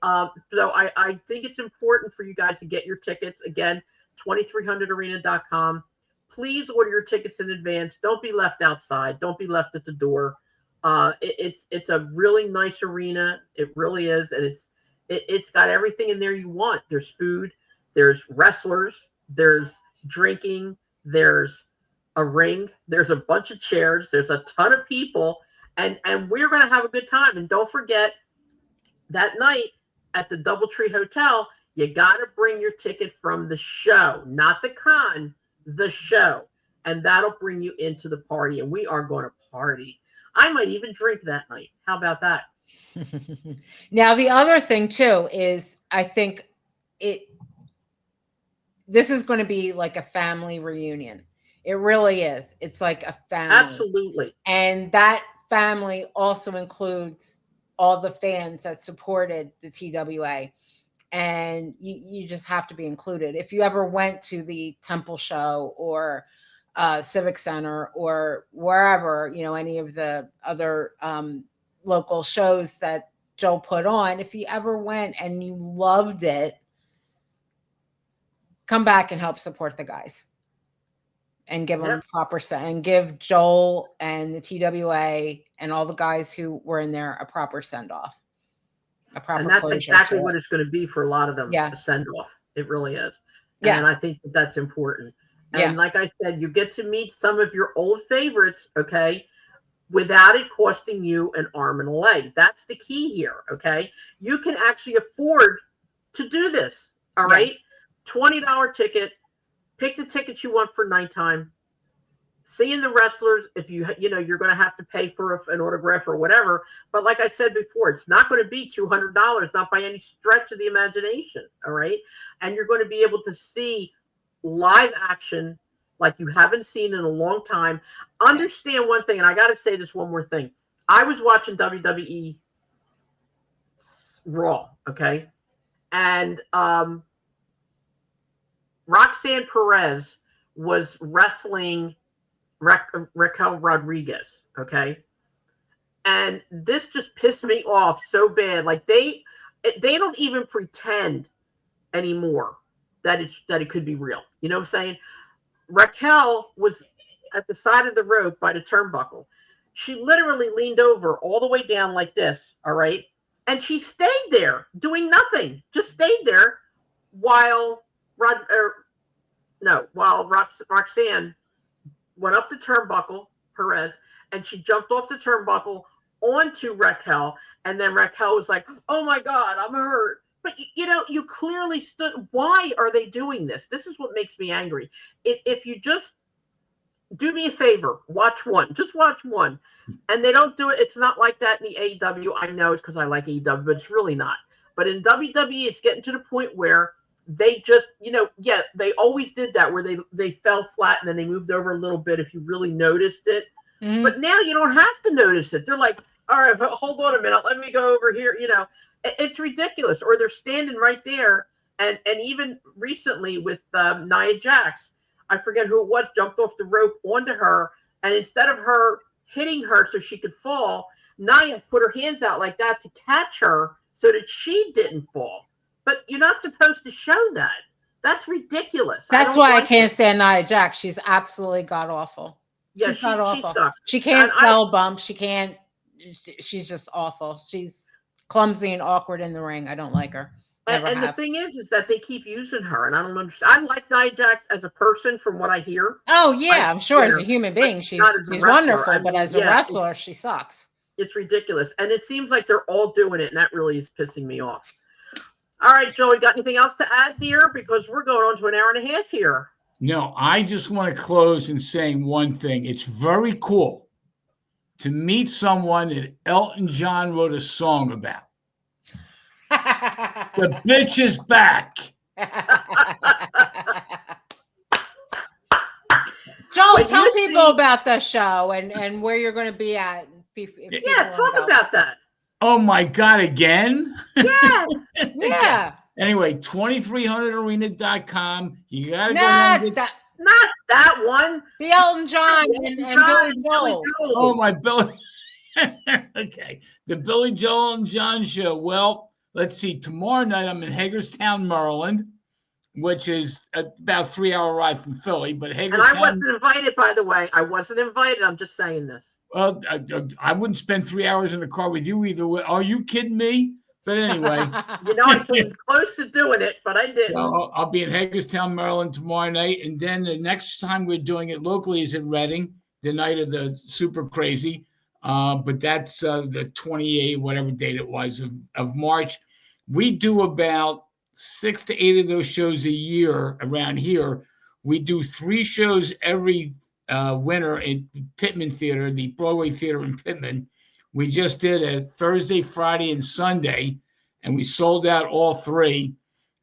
Yeah. So I think it's important for you guys to get your tickets. Again, 2300arena.com. Please order your tickets in advance. Don't be left outside. Don't be left at the door. It's a really nice arena. It really is, and it's got everything in there you want. There's food. There's wrestlers. There's drinking. There's a ring. There's a bunch of chairs. There's a ton of people, and we're going to have a good time. And don't forget, that night at the DoubleTree Hotel, you got to bring your ticket from the show, not the con, the show. And that'll bring you into the party. And we are going to party. I might even drink that night. How about that? Now, the other thing, too, is I think this is going to be like a family reunion. It really is. It's like a family. Absolutely. And that family also includes all the fans that supported the TWA. And you just have to be included. If you ever went to the Temple Show or Civic Center or wherever, any of the other local shows that Joel put on, if you ever went and you loved it, come back and help support the guys and give them proper and give Joel and the TWA and all the guys who were in there a proper send off. And that's exactly what it's going to be for a lot of them. A send off. It really is. Yeah. And I think that's important. And like I said, you get to meet some of your old favorites, okay, without it costing you an arm and a leg. That's the key here, okay? You can actually afford to do this, all right? $20 ticket. Pick the ticket you want for nighttime. Seeing the wrestlers, if you're going to have to pay for an autograph or whatever. But like I said before, it's not going to be $200, not by any stretch of the imagination, all right? And you're going to be able to see live action like you haven't seen in a long time. Understand one thing, and I got to say this one more thing. I was watching WWE Raw, okay? And Roxanne Perez was wrestling Raquel Rodriguez, okay? And this just pissed me off so bad. Like they don't even pretend anymore that it could be real. You know what I'm saying? Raquel was at the side of the rope by the turnbuckle. She literally leaned over all the way down like this, all right? And she stayed there doing nothing. Just stayed there while Roxanne went up the turnbuckle, Perez, and she jumped off the turnbuckle onto Raquel. And then Raquel was like, oh my God, I'm hurt. But, you clearly stood. Why are they doing this? This is what makes me angry. If you just do me a favor, watch one. Just watch one. And they don't do it. It's not like that in the AEW. I know it's because I like AEW, but it's really not. But in WWE, it's getting to the point where they just, they always did that where they fell flat and then they moved over a little bit if you really noticed it. Mm-hmm. But now you don't have to notice it. They're like, all right, hold on a minute. Let me go over here. It's ridiculous. Or they're standing right there. And even recently with Nia Jax, I forget who it was, jumped off the rope onto her. And instead of her hitting her so she could fall, Nia put her hands out like that to catch her so that she didn't fall. But you're not supposed to show that. That's ridiculous. That's why I can't stand Nia Jax. She's absolutely god awful. Yeah, she's god awful. She sucks. She can't sell bumps. She can't. She's just awful. She's clumsy and awkward in the ring. I don't like her. And the thing is that they keep using her, and I don't understand. I like Nia Jax as a person, from what I hear. Oh yeah, I'm sure as a human being, she's wonderful. But as a wrestler, she sucks. It's ridiculous, and it seems like they're all doing it, and that really is pissing me off. All right, Joey, got anything else to add there? Because we're going on to an hour and a half here. No, I just want to close in saying one thing. It's very cool to meet someone that Elton John wrote a song about. The bitch is back. Joel, tell people about the show and where you're going to be at. Talk about that. Oh my God, again? Yeah. Yeah. Anyway, 2300arena.com. You got to go home. Not that one. The Elton John and Billy Joel. Oh, my Billy. Okay. The Billy Joel and John show. Well, let's see. Tomorrow night, I'm in Hagerstown, Maryland, which is about a 3-hour ride from Philly. But Hagerstown. And I wasn't invited, by the way. I wasn't invited. I'm just saying this. Well, I wouldn't spend 3 hours in the car with you either way. Are you kidding me? But anyway. I came close to doing it, but I didn't. Well, I'll be in Hagerstown, Maryland tomorrow night. And then the next time we're doing it locally is in Reading, the night of the Super Crazy. but that's the 28th, whatever date it was of March. We do about 6 to 8 of those shows a year around here. We do 3 shows every winter in Pittman Theater, the Broadway Theater in Pittman. We just did a Thursday, Friday, and Sunday, and we sold out all 3.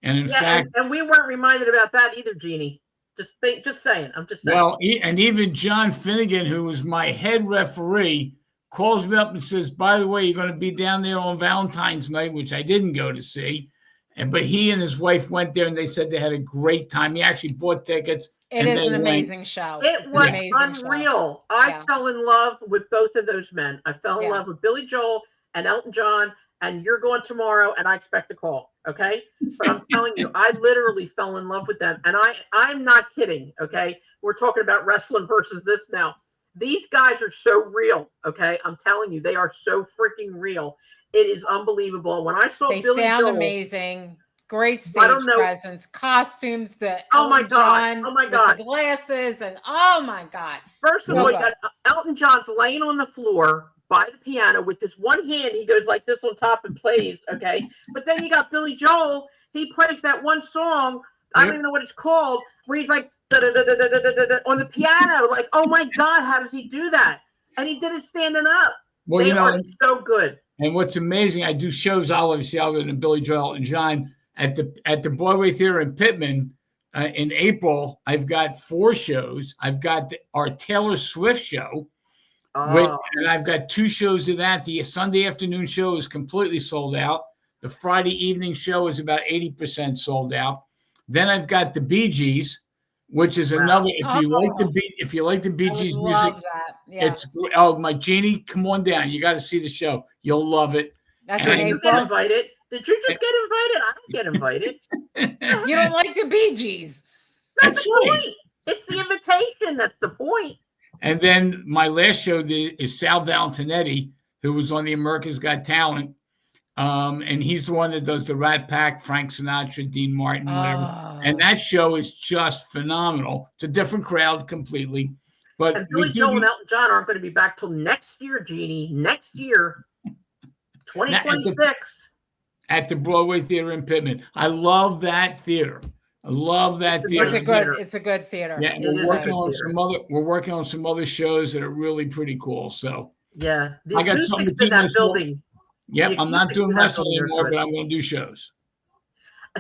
And in fact, and we weren't reminded about that either, Jeannie. Just saying. I'm just saying. Well, and even John Finnegan, who was my head referee, calls me up and says, "By the way, you're going to be down there on Valentine's night," which I didn't go to see. But he and his wife went there, and they said they had a great time. He actually bought tickets. It is an amazing show. It was unreal. I fell in love with both of those men. I fell in love with Billy Joel and Elton John, and you're going tomorrow, and I expect a call, okay? But I'm telling you, I literally fell in love with them, and I'm not kidding, okay? We're talking about wrestling versus this now. These guys are so real, okay? I'm telling you, they are so freaking real. It is unbelievable. When I saw Billy Joel, they sound amazing. Great stage presence, costumes, the Elton John with the glasses, and oh my God. First of all, you got Elton John's laying on the floor by the piano with this one hand. He goes like this on top and plays, okay? But then you got Billy Joel. He plays that one song, I don't even know what it's called, where he's like on the piano. Like, oh my God, how does he do that? And he did it standing up. Well, they are so good. And what's amazing, I do shows obviously other than Billy Joel and John at the Broadway Theater in Pittman in April. I've got 4 shows. I've got our Taylor Swift show, and I've got 2 shows of that. The Sunday afternoon show is completely sold out. The Friday evening show is about 80% sold out. Then I've got the Bee Gees, which is another. If you like the Bee Gees music, it's my Jeannie, come on down. You got to see the show. You'll love it. That's Did you get invited? Did you just get invited? I don't get invited. You don't like the Bee Gees. That's the point. It's the invitation. That's the point. And then my last show is Sal Valentinetti, who was on the America's Got Talent. And he's the one that does the Rat Pack, Frank Sinatra, Dean Martin, whatever. And that show is just phenomenal. It's a different crowd completely. But and Billy Joel and Elton John aren't going to be back till next year, Jeannie. Next year, 2026. At the Broadway Theater in Pittman. I love that theater. I love that theater. It's a good theater. Yeah, we're working on some other shows that are really pretty cool. So yeah, I got something to do that building. Yep, I'm not doing wrestling anymore, but I'm going to do shows.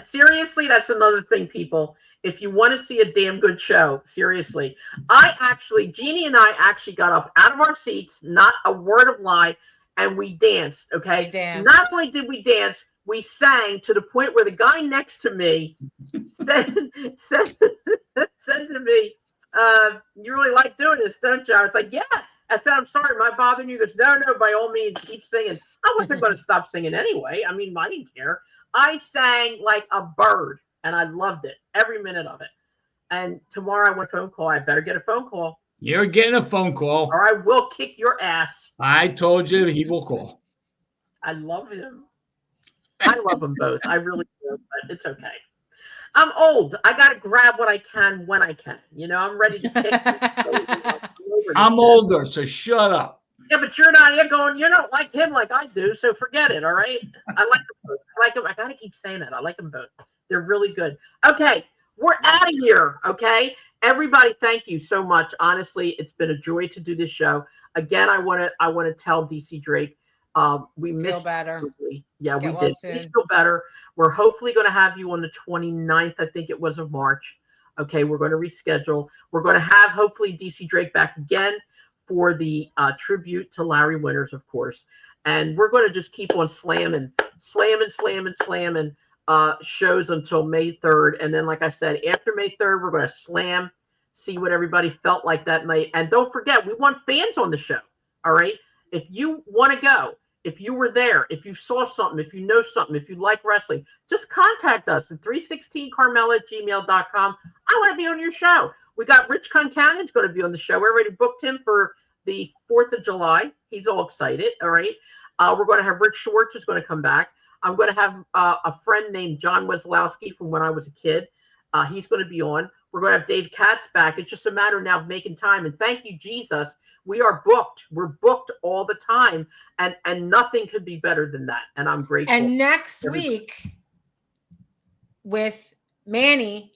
Seriously, that's another thing, people. If you want to see a damn good show, seriously. Jeannie and I actually got up out of our seats, not a word of lie, and we danced, okay? Not only did we dance, we sang to the point where the guy next to me said to me, you really like doing this, don't you? I was like, yeah. I said, I'm sorry, am I bothering you? He goes, no, by all means, keep singing. I wasn't going to stop singing anyway. I mean, I didn't care. I sang like a bird, and I loved it, every minute of it. And tomorrow I want a phone call. I better get a phone call. You're getting a phone call. Or I will kick your ass. I told you he will call. I love him. I love them both. I really do, but it's okay. I'm old. I got to grab what I can when I can. You know, I'm ready to kick. I'm older, so shut up. Yeah, but you're not. You don't like him like I do, so forget it. All right. I like them both. I gotta keep saying that. I like them both. They're really good. Okay, we're out of here. Okay, everybody, thank you so much. Honestly, it's been a joy to do this show. Again, I want to tell DC Drake, we missed feel better. Yeah, we did. Please feel better. We're hopefully going to have you on the 29th, I think it was, of March. Okay, we're going to reschedule. We're going to have hopefully DC Drake back again for the tribute to Larry Winters, of course. And we're going to just keep on slamming shows until May 3rd. And then, like I said, after May 3rd, we're going to slam, see what everybody felt like that night. And don't forget, we want fans on the show. All right. If you want to go, if you were there, if you saw something, if you know something, if you like wrestling, just contact us at 316carmela@gmail.com. I want to be on your show. We got Rich Concannon's going to be on the show. We already booked him for the 4th of July. He's all excited. All right. We're going to have Rich Schwartz is going to come back. I'm going to have a friend named John Weslowski from when I was a kid. He's going to be on. We're going to have Dave Katz back. It's just a matter now of making time. And thank you, Jesus. We are booked. We're booked all the time. And nothing could be better than that. And I'm grateful. And next week with Manny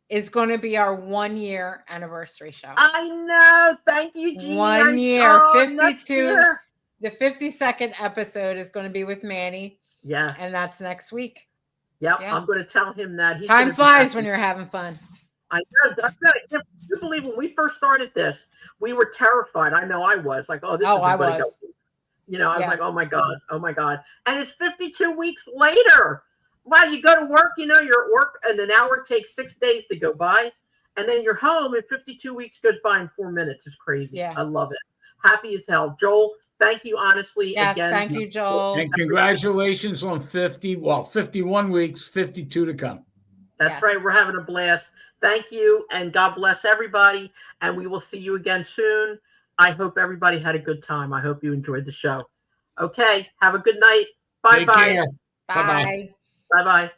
is going to be our 1 year anniversary show. I know. Thank you, Jeannie. 1 year, 52. Year. The 52nd episode is going to be with Manny. Yeah. And that's next week. Yep. Yeah. I'm going to tell him that. Time flies when you're having fun. I know. Can you believe when we first started this, we were terrified. I know I was like, oh, this is going to go. You know, I was like, oh my God. And it's 52 weeks later. Wow, you go to work, you know, you're at work, and an hour takes 6 days to go by. And then you're home, and 52 weeks goes by in 4 minutes. It's crazy. Yeah. I love it. Happy as hell. Joel, thank you, honestly. Yes, again. Thank you, Joel. And congratulations on 51 weeks, 52 to come. That's right. We're having a blast. Thank you, and God bless everybody. And we will see you again soon. I hope everybody had a good time. I hope you enjoyed the show. Okay. Have a good night. Bye-bye. Bye-bye. Bye. Bye-bye.